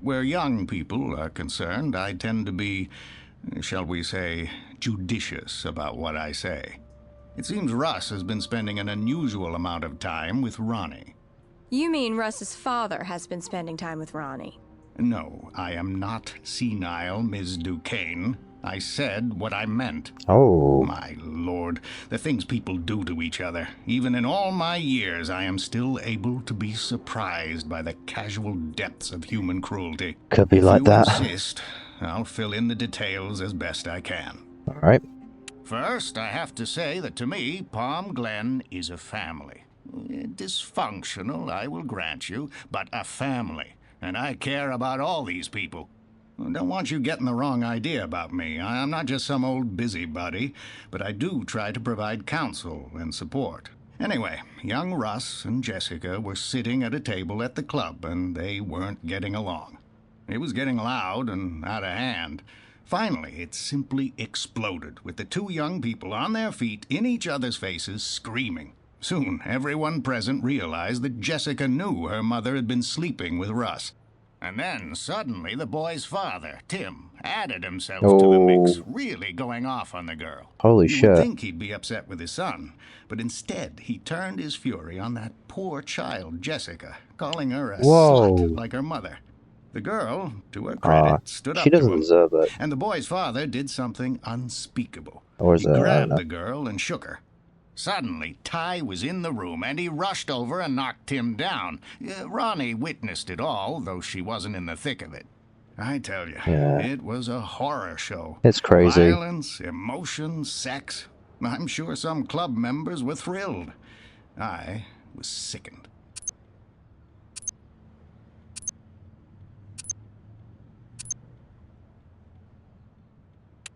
Where young people are concerned, I tend to be, shall we say, judicious about what I say. It seems Russ has been spending an unusual amount of time with Ronnie. You mean Russ's father has been spending time with Ronnie? No, I am not senile, Ms. Duquesne. I said what I meant. Oh. My lord, the things people do to each other. Even in all my years, I am still able to be surprised by the casual depths of human cruelty. Could be like that. If you insist, I'll fill in the details as best I can. Alright. First, I have to say that to me, Palm Glen is a family. Dysfunctional, I will grant you, but a family. And I care about all these people. Don't want you getting the wrong idea about me. I'm not just some old busybody, but I do try to provide counsel and support. Anyway, young Russ and Jessica were sitting at a table at the club, and they weren't getting along. It was getting loud and out of hand. Finally, it simply exploded, with the two young people on their feet in each other's faces, screaming. Soon, everyone present realized that Jessica knew her mother had been sleeping with Russ. And then, suddenly, the boy's father, Tim, added himself to the mix, really going off on the girl. Holy shit. You would think he'd be upset with his son, but instead, he turned his fury on that poor child, Jessica, calling her a slut like her mother. The girl, to her credit, stood she up to doesn't him. deserve it. And the boy's father did something unspeakable. Or is He it? I don't grabbed know. the girl and shook her. Suddenly, Ty was in the room, and he rushed over and knocked Tim down. Ronnie witnessed it all, though she wasn't in the thick of it. I tell you, it was a horror show. It's crazy. Violence, emotion, sex. I'm sure some club members were thrilled. I was sickened.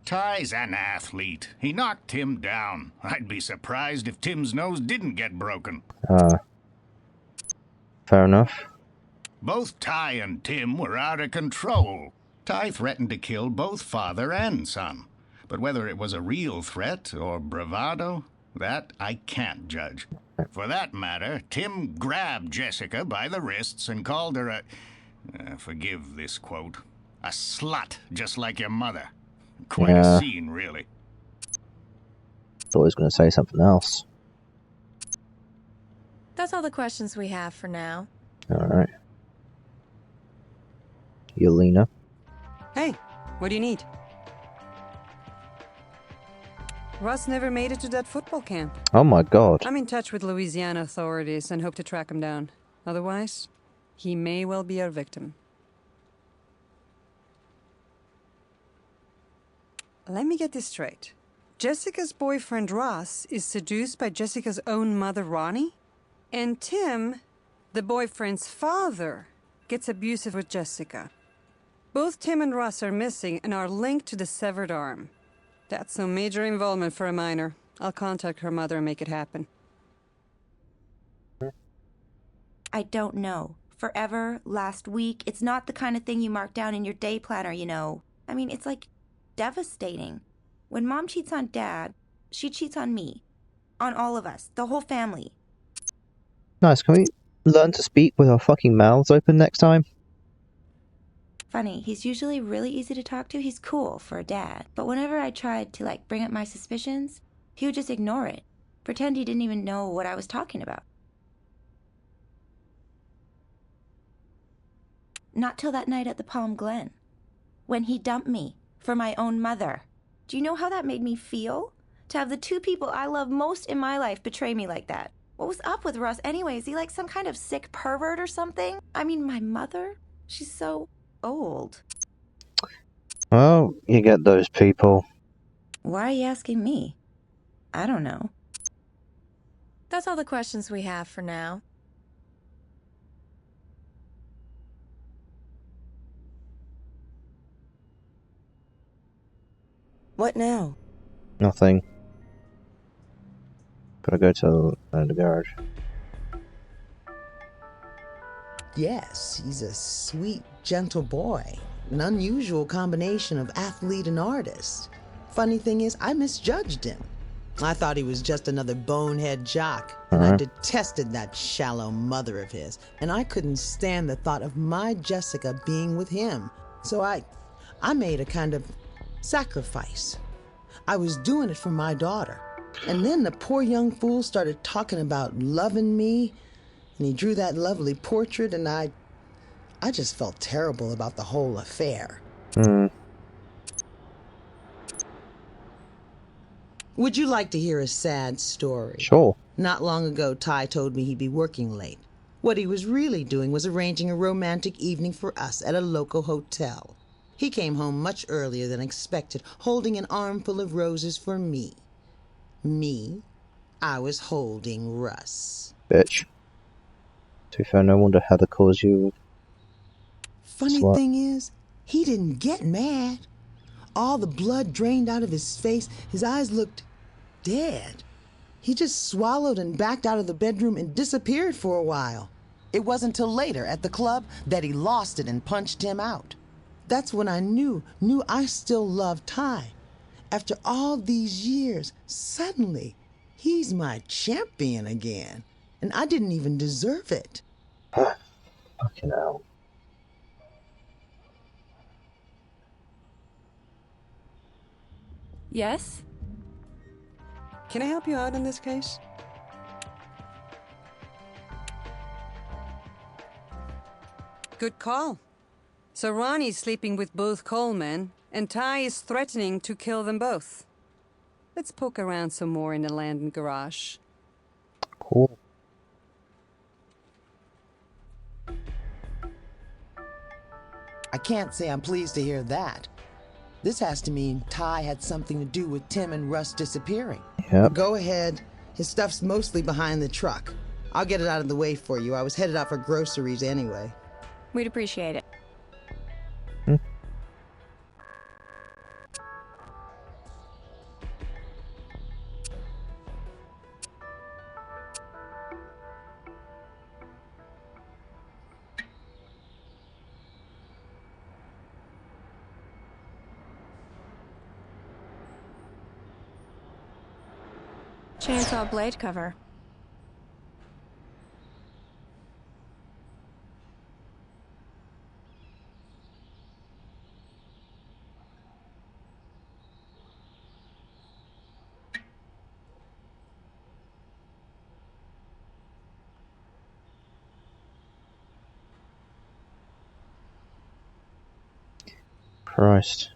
Ty's an athlete. He knocked Tim down. I'd be surprised if Tim's nose didn't get broken. Fair enough. Both Ty and Tim were out of control. Ty threatened to kill both father and son. But whether it was a real threat or bravado, that I can't judge. For that matter, Tim grabbed Jessica by the wrists and called her a... forgive this quote. A slut, just like your mother. Quite a scene, really. Thought he was going to say something else. That's all the questions we have for now. Alright. Yelena. Hey, what do you need? Russ never made it to that football camp. Oh my god. I'm in touch with Louisiana authorities and hope to track him down. Otherwise, he may well be our victim. Let me get this straight. Jessica's boyfriend Ross is seduced by Jessica's own mother, Ronnie? And Tim, the boyfriend's father, gets abusive with Jessica. Both Tim and Ross are missing and are linked to the severed arm. That's some major involvement for a minor. I'll contact her mother and make it happen. I don't know. Forever, last week, it's not the kind of thing you mark down in your day planner, you know. I mean, it's like devastating. When Mom cheats on Dad, she cheats on me. On all of us. The whole family. Nice, can we learn to speak with our fucking mouths open next time? Funny, he's usually really easy to talk to. He's cool for a dad. But whenever I tried to, bring up my suspicions, he would just ignore it. Pretend he didn't even know what I was talking about. Not till that night at the Palm Glen. When he dumped me for my own mother. Do you know how that made me feel? To have the two people I love most in my life betray me like that. What was up with Russ anyway? Is he like some kind of sick pervert or something? I mean, my mother? She's so old. Well, you get those people. Why are you asking me? I don't know. That's all the questions we have for now. What now? Nothing. Gotta go to the garage. Yes, he's a sweet, gentle boy. An unusual combination of athlete and artist. Funny thing is, I misjudged him. I thought he was just another bonehead jock. And I detested that shallow mother of his. And I couldn't stand the thought of my Jessica being with him. So I made a kind of sacrifice. I was doing it for my daughter. And then the poor young fool started talking about loving me. And he drew that lovely portrait, and I just felt terrible about the whole affair. Would you like to hear a sad story? Sure. Not long ago, Ty told me he'd be working late. What he was really doing was arranging a romantic evening for us at a local hotel. He came home much earlier than expected, holding an armful of roses for me. Me? I was holding Russ. Bitch. To be fair, no wonder Heather calls you... Funny thing is, he didn't get mad. All the blood drained out of his face. His eyes looked dead. He just swallowed and backed out of the bedroom and disappeared for a while. It wasn't till later at the club that he lost it and punched him out. That's when I knew I still loved Ty. After all these years, suddenly, he's my champion again. And I didn't even deserve it. Fucking hell. Yes? Can I help you out in this case? Good call. So Ronnie's sleeping with both Colemen, and Ty is threatening to kill them both. Let's poke around some more in the Landon garage. Cool. I can't say I'm pleased to hear that. This has to mean Ty had something to do with Tim and Russ disappearing. Yep. But go ahead. His stuff's mostly behind the truck. I'll get it out of the way for you. I was headed out for groceries anyway. We'd appreciate it. Chainsaw blade cover. Christ.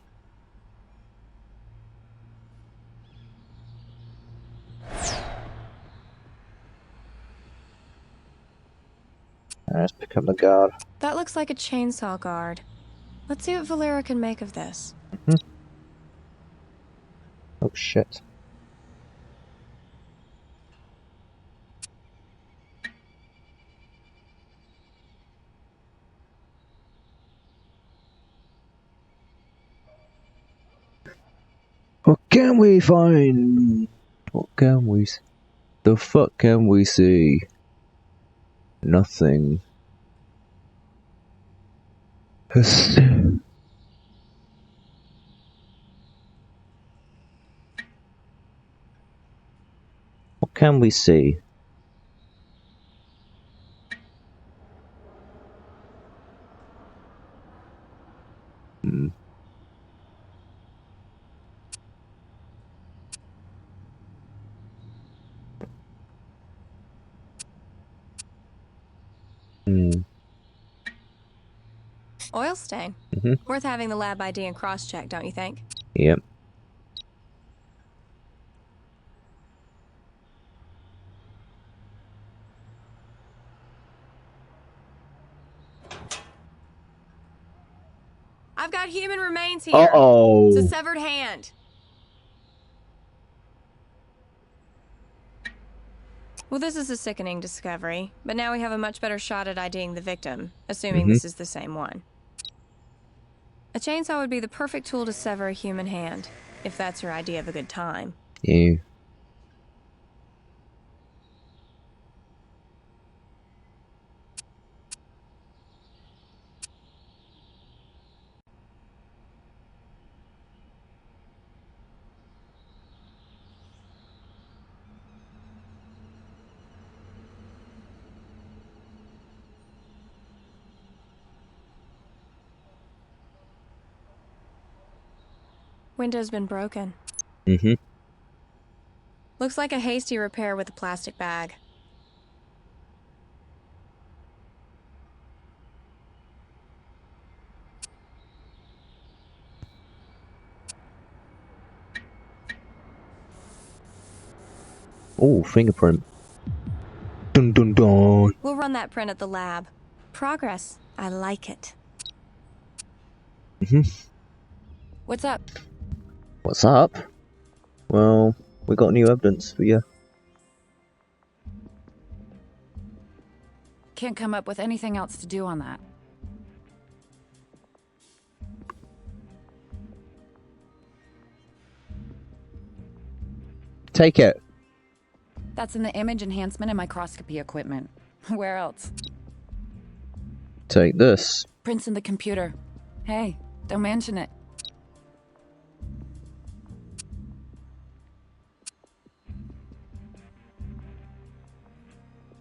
Let's pick up the guard. That looks like a chainsaw guard. Let's see what Valera can make of this. Oh shit. What can we find? What can we... The fuck can we see? Nothing. What can we see? Hmm. Oil stain. Worth having the lab ID and cross-check, don't you think? Yep. I've got human remains here. Uh-oh. It's a severed hand. Well, this is a sickening discovery, but now we have a much better shot at IDing the victim, assuming this is the same one. A chainsaw would be the perfect tool to sever a human hand, if that's your idea of a good time. Yeah. Window's been broken. Looks like a hasty repair with a plastic bag. Oh, fingerprint. Dun dun dun. We'll run that print at the lab. Progress. I like it. What's up? What's up? Well, we got new evidence for you. Can't come up with anything else to do on that. Take it. That's in the image enhancement and microscopy equipment. Where else? Take this. Prints in the computer. Hey, don't mention it.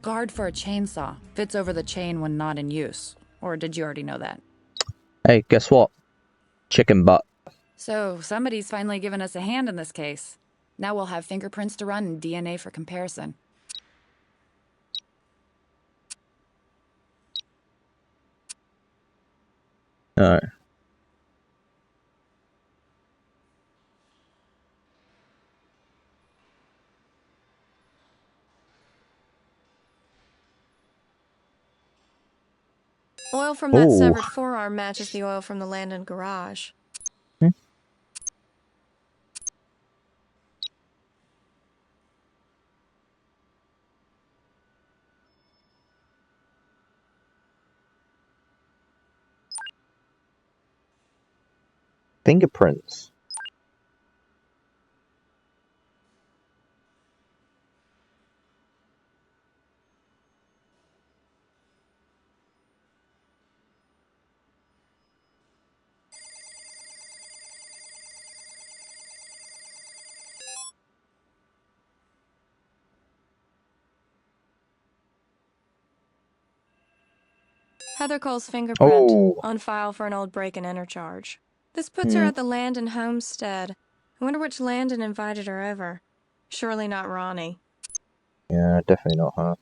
Guard for a chainsaw. Fits over the chain when not in use. Or did you already know that? Hey, guess what? Chicken butt. So, somebody's finally given us a hand in this case. Now we'll have fingerprints to run and DNA for comparison. Alright. Oil from that severed forearm matches the oil from the Landon garage. Fingerprints. Heather Cole's fingerprint on file for an old break-and-enter charge. This puts her at the Landon homestead. I wonder which Landon invited her over. Surely not Ronnie. Yeah, definitely not her.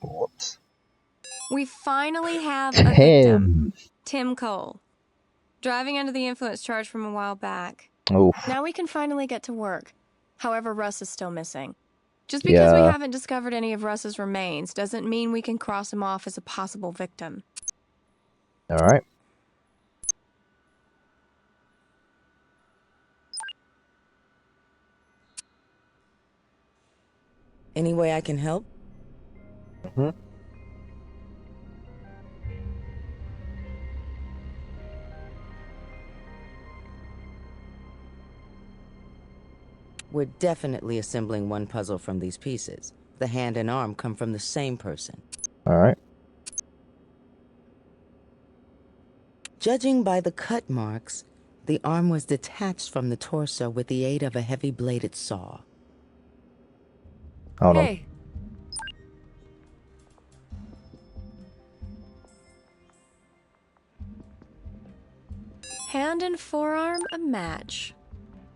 Whoops. We finally have a victim. Tim Cole. Driving under the influence charge from a while back. Oof. Now we can finally get to work. However, Russ is still missing. Just because we haven't discovered any of Russ's remains doesn't mean we can cross him off as a possible victim. Alright. Any way I can help? We're definitely assembling one puzzle from these pieces. The hand and arm come from the same person. Alright. Judging by the cut marks, the arm was detached from the torso with the aid of a heavy-bladed saw. Hold on. Hand and forearm, a match.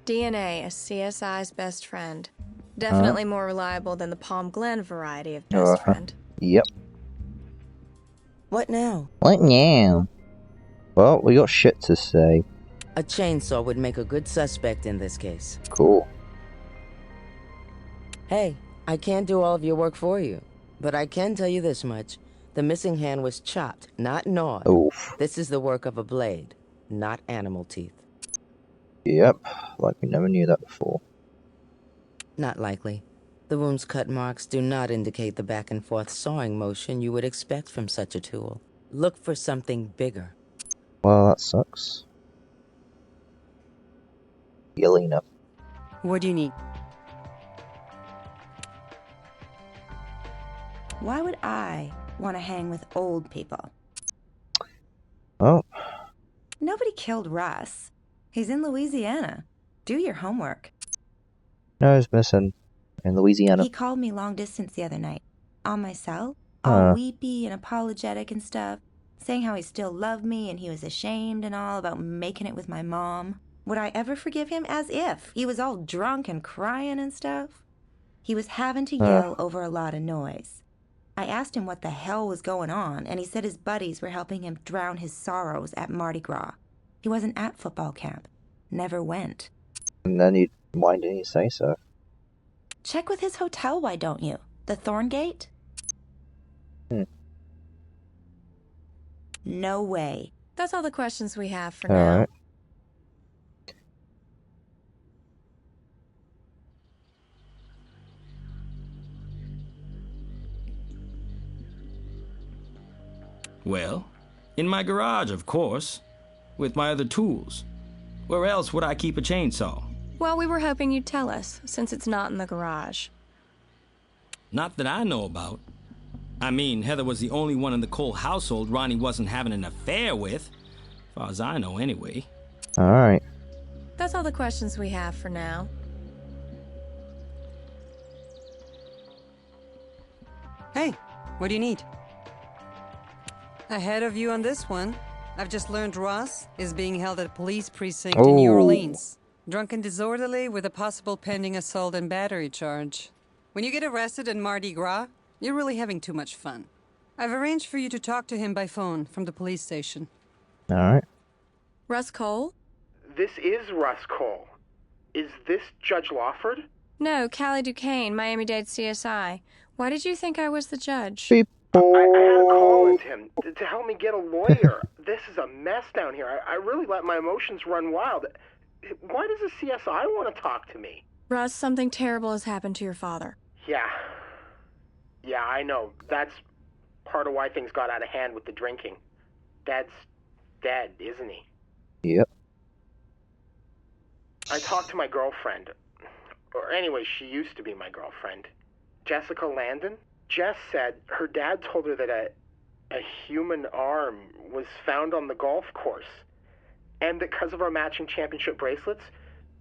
DNA, a CSI's best friend. Definitely more reliable than the Palm Glen variety of best friend. Yep. What now? What now? Well, we got shit to say. A chainsaw would make a good suspect in this case. Cool. Hey, I can't do all of your work for you, but I can tell you this much. The missing hand was chopped, not gnawed. Oof. This is the work of a blade, not animal teeth. Yep. Like we never knew that before. Not likely. The wound's cut marks do not indicate the back and forth sawing motion you would expect from such a tool. Look for something bigger. Well, that sucks. Yelena. What do you need? Why would I want to hang with old people? Oh. Nobody killed Russ. He's in Louisiana. Do your homework. No, he's missing. In Louisiana. He called me long distance the other night. On my cell. All weepy and apologetic and stuff. Saying how he still loved me and he was ashamed and all about making it with my mom. Would I ever forgive him? As if. He was all drunk and crying and stuff. He was having to yell over a lot of noise. I asked him what the hell was going on, and he said his buddies were helping him drown his sorrows at Mardi Gras. He wasn't at football camp. Never went. And then why didn't he say so? Check with his hotel, why don't you? The Thorngate? No way. That's all the questions we have for now. Alright. Well, in my garage, of course, with my other tools. Where else would I keep a chainsaw? Well, we were hoping you'd tell us, since it's not in the garage. Not that I know about. I mean, Heather was the only one in the Cole household Ronnie wasn't having an affair with. As far as I know, anyway. Alright. That's all the questions we have for now. Hey, what do you need? Ahead of you on this one. I've just learned Ross is being held at a police precinct in New Orleans. Drunk and disorderly with a possible pending assault and battery charge. When you get arrested in Mardi Gras, you're really having too much fun. I've arranged for you to talk to him by phone from the police station. Alright. Russ Cole? This is Russ Cole. Is this Judge Lawford? No, Callie Duquesne, Miami-Dade CSI. Why did you think I was the judge? I had a call into him to help me get a lawyer. This is a mess down here. I really let my emotions run wild. Why does the CSI want to talk to me? Russ, something terrible has happened to your father. Yeah, I know. That's part of why things got out of hand with the drinking. Dad's dead, isn't he? Yep. I talked to my girlfriend. Or anyway, she used to be my girlfriend. Jessica Landon? Jess said her dad told her that a human arm was found on the golf course. And because of our matching championship bracelets,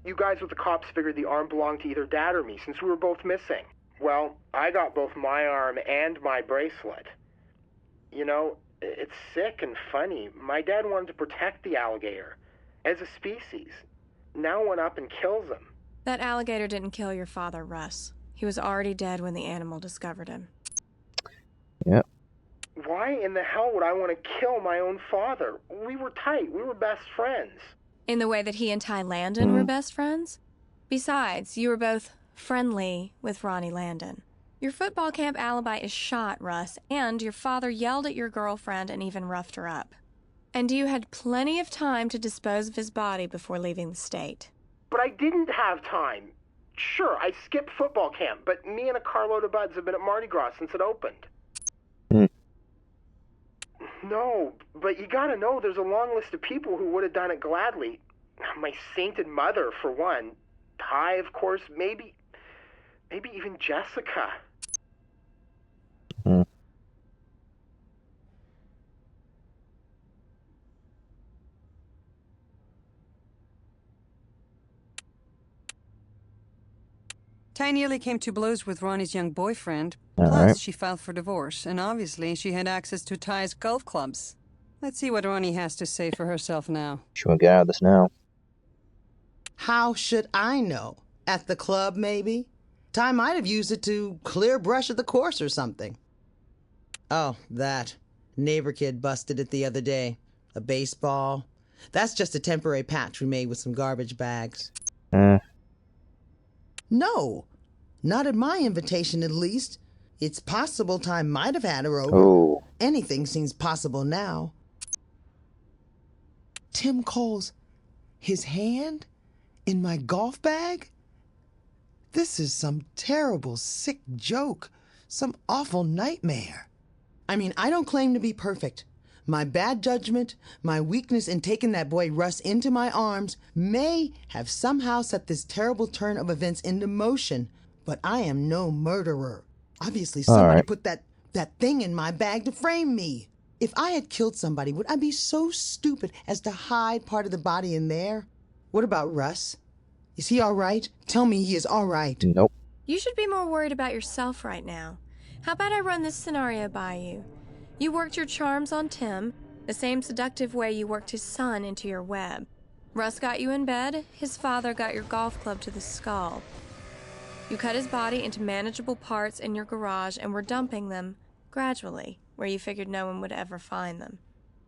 you guys with the cops figured the arm belonged to either Dad or me since we were both missing. Well, I got both my arm and my bracelet. You know, it's sick and funny. My dad wanted to protect the alligator as a species. Now went up and kills him. That alligator didn't kill your father, Russ. He was already dead when the animal discovered him. Yep. Why in the hell would I want to kill my own father? We were tight. We were best friends. In the way that he and Ty Landon were best friends? Besides, you were both friendly with Ronnie Landon. Your football camp alibi is shot, Russ, and your father yelled at your girlfriend and even roughed her up. And you had plenty of time to dispose of his body before leaving the state. But I didn't have time. Sure, I skipped football camp, but me and a carload of buds have been at Mardi Gras since it opened. No, but you gotta know there's a long list of people who would have done it gladly. My sainted mother, for one. Ty, of course, maybe even Jessica. Ty nearly came to blows with Ronnie's young boyfriend. Plus, she filed for divorce, and obviously she had access to Ty's golf clubs. Let's see what Ronnie has to say for herself now. She won't get out of this now. How should I know? At the club, maybe? Ty might have used it to clear brush at the course or something. Oh, that. Neighbor kid busted it the other day. A baseball. That's just a temporary patch we made with some garbage bags. No, not at my invitation at least. It's possible Ty might have had her over. Anything seems possible now. Tim Cole's, his hand in my golf bag? This is some terrible, sick joke. Some awful nightmare. I mean, I don't claim to be perfect. My bad judgment, my weakness in taking that boy Russ into my arms may have somehow set this terrible turn of events into motion, but I am no murderer. Obviously somebody put that thing in my bag to frame me. If I had killed somebody, would I be so stupid as to hide part of the body in there? What about Russ? Is he all right? Tell me he is all right. Nope. You should be more worried about yourself right now. How about I run this scenario by you? You worked your charms on Tim, the same seductive way you worked his son into your web. Russ got you in bed, his father got your golf club to the skull. You cut his body into manageable parts in your garage and were dumping them, gradually, where you figured no one would ever find them.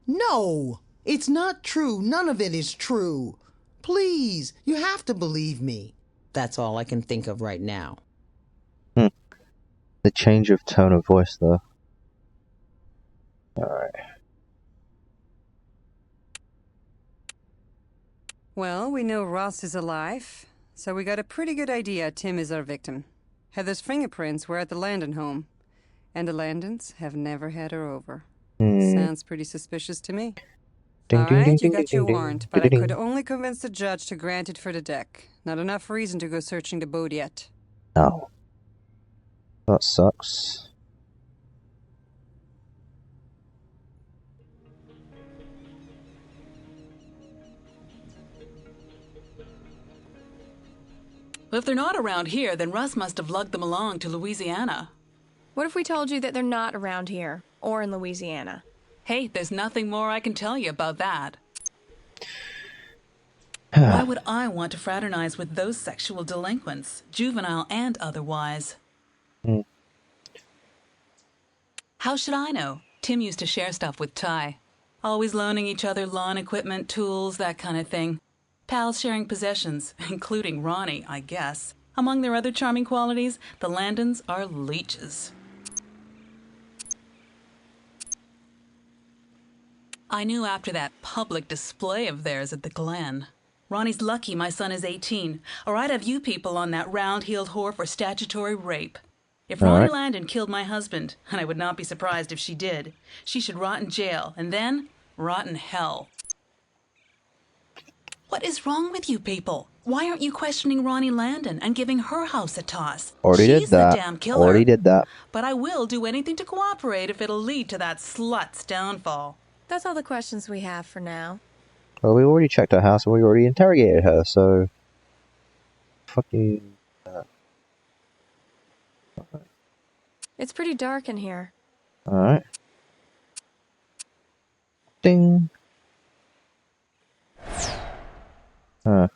No! It's not true. None of it is true. Please, you have to believe me. That's all I can think of right now. The change of tone of voice, though. Alright. Well, we know Ross is alive, so we got a pretty good idea Tim is our victim. Heather's fingerprints were at the Landon home, and the Landons have never had her over. Sounds pretty suspicious to me. Alright, you got your warrant, but I could only convince the judge to grant it for the deck. Not enough reason to go searching the boat yet. Oh. That sucks. Well, if they're not around here, then Russ must have lugged them along to Louisiana. What if we told you that they're not around here, or in Louisiana? Hey, there's nothing more I can tell you about that. Why would I want to fraternize with those sexual delinquents, juvenile and otherwise? How should I know? Tim used to share stuff with Ty. Always loaning each other lawn equipment, tools, that kind of thing. Pals sharing possessions, including Ronnie, I guess. Among their other charming qualities, the Landons are leeches. I knew after that public display of theirs at the Glen. Ronnie's lucky my son is 18, or I'd have you people on that round-heeled whore for statutory rape. If Ronnie Landon killed my husband, and I would not be surprised if she did, she should rot in jail, and then rot in hell. What is wrong with you people? Why aren't you questioning Ronnie Landon and giving her house a toss? She's the damn killer. Already did that. But I will do anything to cooperate if it'll lead to that slut's downfall. That's all the questions we have for now. Well, we already checked her house and we already interrogated her, so... Fucking... It's pretty dark in here. Alright. Ding! Huh.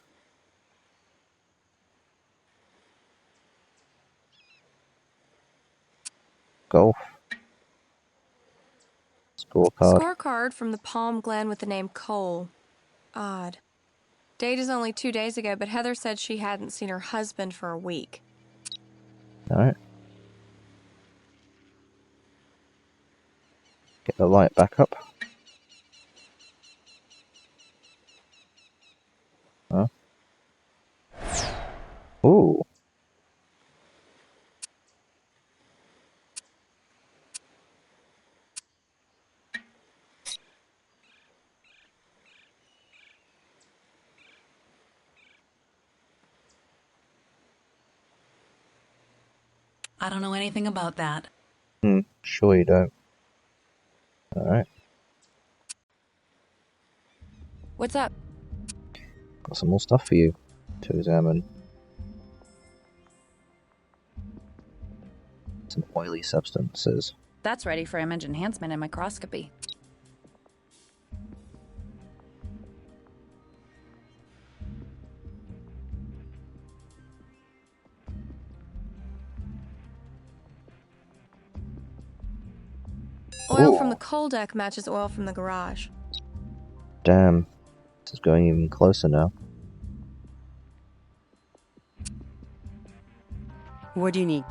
Golf. Scorecard. Scorecard from the Palm Glen with the name Cole. Odd. Date is only 2 days ago, but Heather said she hadn't seen her husband for a week. Alright. Get the light back up. Huh? Ooh. I don't know anything about that. Sure you don't. Alright. What's up? Got some more stuff for you to examine. Some oily substances. That's ready for image enhancement and microscopy. Oil from the coal deck matches oil from the garage. Damn. This is going even closer now. What do you need?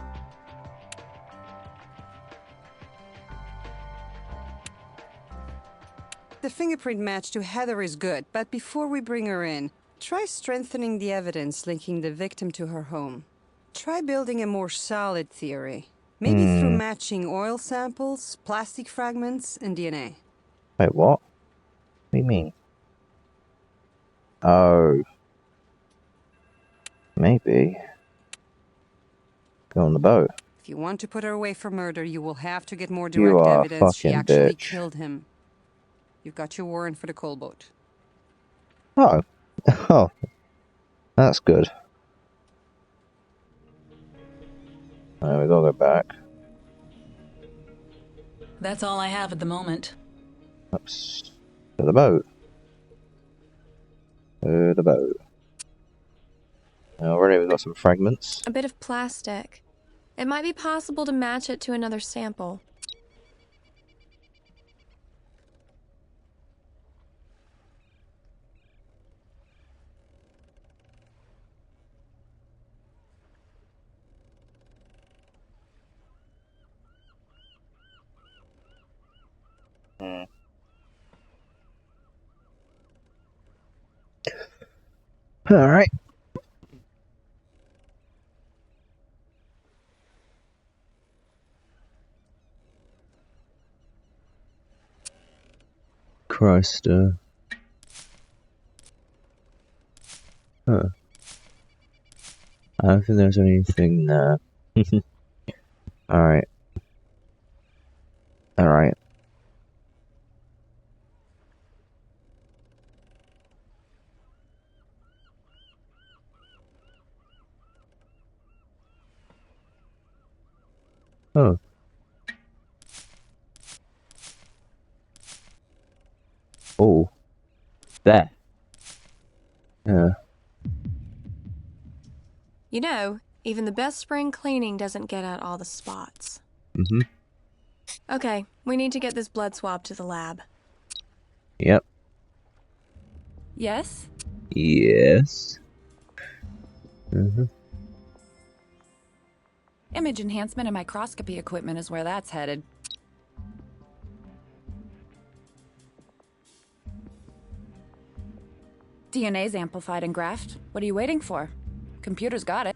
The fingerprint match to Heather is good, but before we bring her in, try strengthening the evidence linking the victim to her home. Try building a more solid theory. Maybe through matching oil samples, plastic fragments, and DNA. Wait, what? What do you mean? Oh. Maybe. Go on the boat. If you want to put her away for murder, you will have to get more direct evidence she actually killed him. You've got your warrant for the coal boat. Oh. Oh. That's good. Alright, we gotta go back. That's all I have at the moment. Oops. To the boat. To the boat. Already we've got some fragments. A bit of plastic. It might be possible to match it to another sample. Alright. Christ, huh. I don't think there's anything there. Alright. Alright. Oh. Oh. There. Yeah. You know, even the best spring cleaning doesn't get out all the spots. Mm-hmm. Okay, we need to get this blood swab to the lab. Yep. Yes? Yes. Mm-hmm. Image enhancement and microscopy equipment is where that's headed. DNA's amplified and graphed. What are you waiting for? Computer's got it.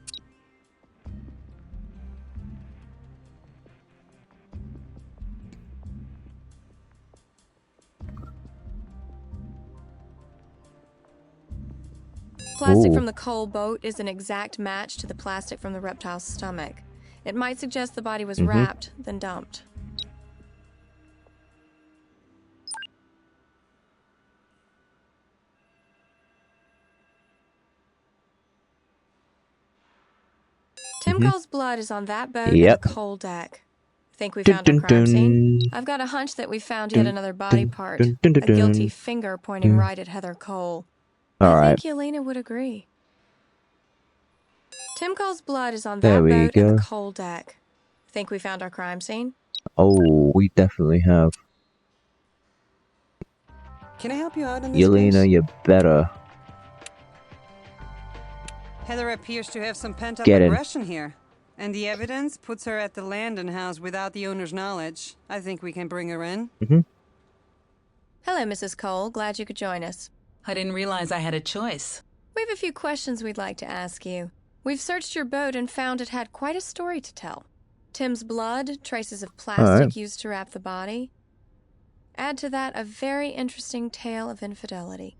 Plastic Ooh. from the coal boat is an exact match to the plastic from the reptile's stomach. It might suggest the body was wrapped, then dumped. Tim Cole's blood is on that boat and the coal deck. Think we found our crime scene? I've got a hunch that we found yet another body part. A guilty finger pointing right at Heather Cole. I think Yelena would agree. Tim Cole's blood is on that boat and the coal deck. Think we found our crime scene? Oh, we definitely have. Can I help you out in this Yelena, case? you better. Heather appears to have some pent-up Get in. aggression here. And the evidence puts her at the Landon house without the owner's knowledge. I think we can bring her in. Mm-hmm. Hello, Mrs. Cole. Glad you could join us. I didn't realize I had a choice. We have a few questions we'd like to ask you. We've searched your boat and found it had quite a story to tell. Tim's blood, traces of plastic used to wrap the body. Add to that a very interesting tale of infidelity.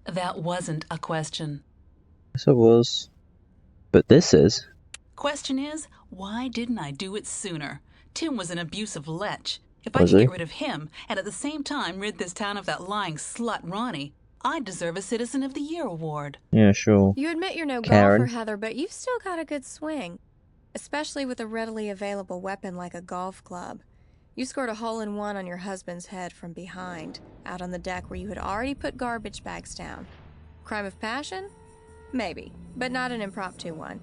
That wasn't a question. Yes, it was. But this is. Question is, why didn't I do it sooner? Tim was an abusive lech. If I Was could he? get rid of him and at the same time rid this town of that lying slut Ronnie, I'd deserve a Citizen of the Year award. Yeah, sure. You admit you're no Karen. golfer, Heather, but you've still got a good swing. Especially with a readily available weapon like a golf club. You scored a hole-in-one on your husband's head from behind, out on the deck where you had already put garbage bags down. Crime of passion? Maybe, but not an impromptu one.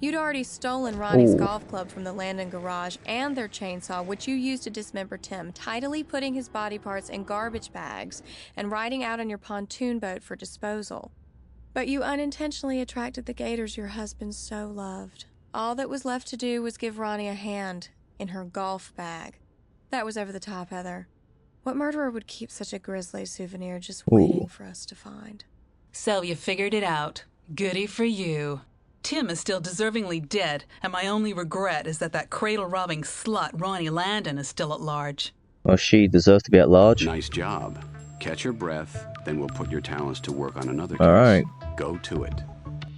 You'd already stolen Ronnie's golf club from the Landon garage and their chainsaw, which you used to dismember Tim, tidily putting his body parts in garbage bags and riding out on your pontoon boat for disposal. But you unintentionally attracted the gators your husband so loved. All that was left to do was give Ronnie a hand in her golf bag. That was over the top, Heather. What murderer would keep such a grisly souvenir just waiting for us to find? So you figured it out. Goody for you. Tim is still deservingly dead, and my only regret is that cradle-robbing slut Ronnie Landon is still at large. Well, she deserves to be at large. Nice job. Catch your breath, then we'll put your talents to work on another case. All right. Go to it.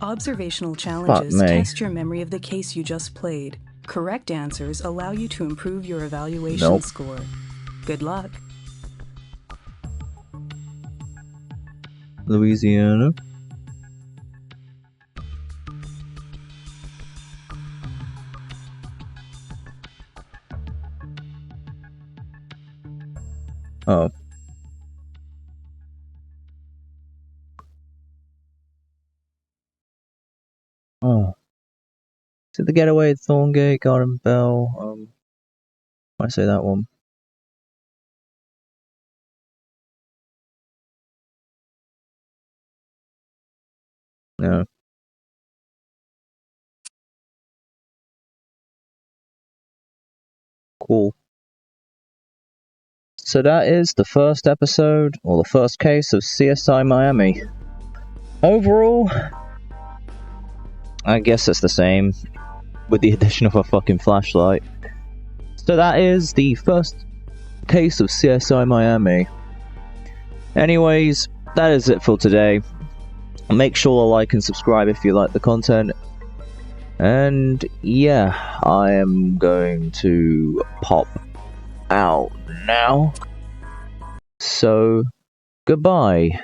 Observational challenges me. test your memory of the case you just played. Correct answers allow you to improve your evaluation score. Good luck. Louisiana. Oh. Oh. Is it the Getaway at Thorngate, Garden Bell? I say that one. No. Cool. So that is the first episode, or the first case of CSI Miami. Overall, I guess it's the same, with the addition of a fucking flashlight. So that is the first case of CSI Miami. Anyways, that is it for today. Make sure to like and subscribe if you like the content. And yeah, I am going to pop out now. So, goodbye.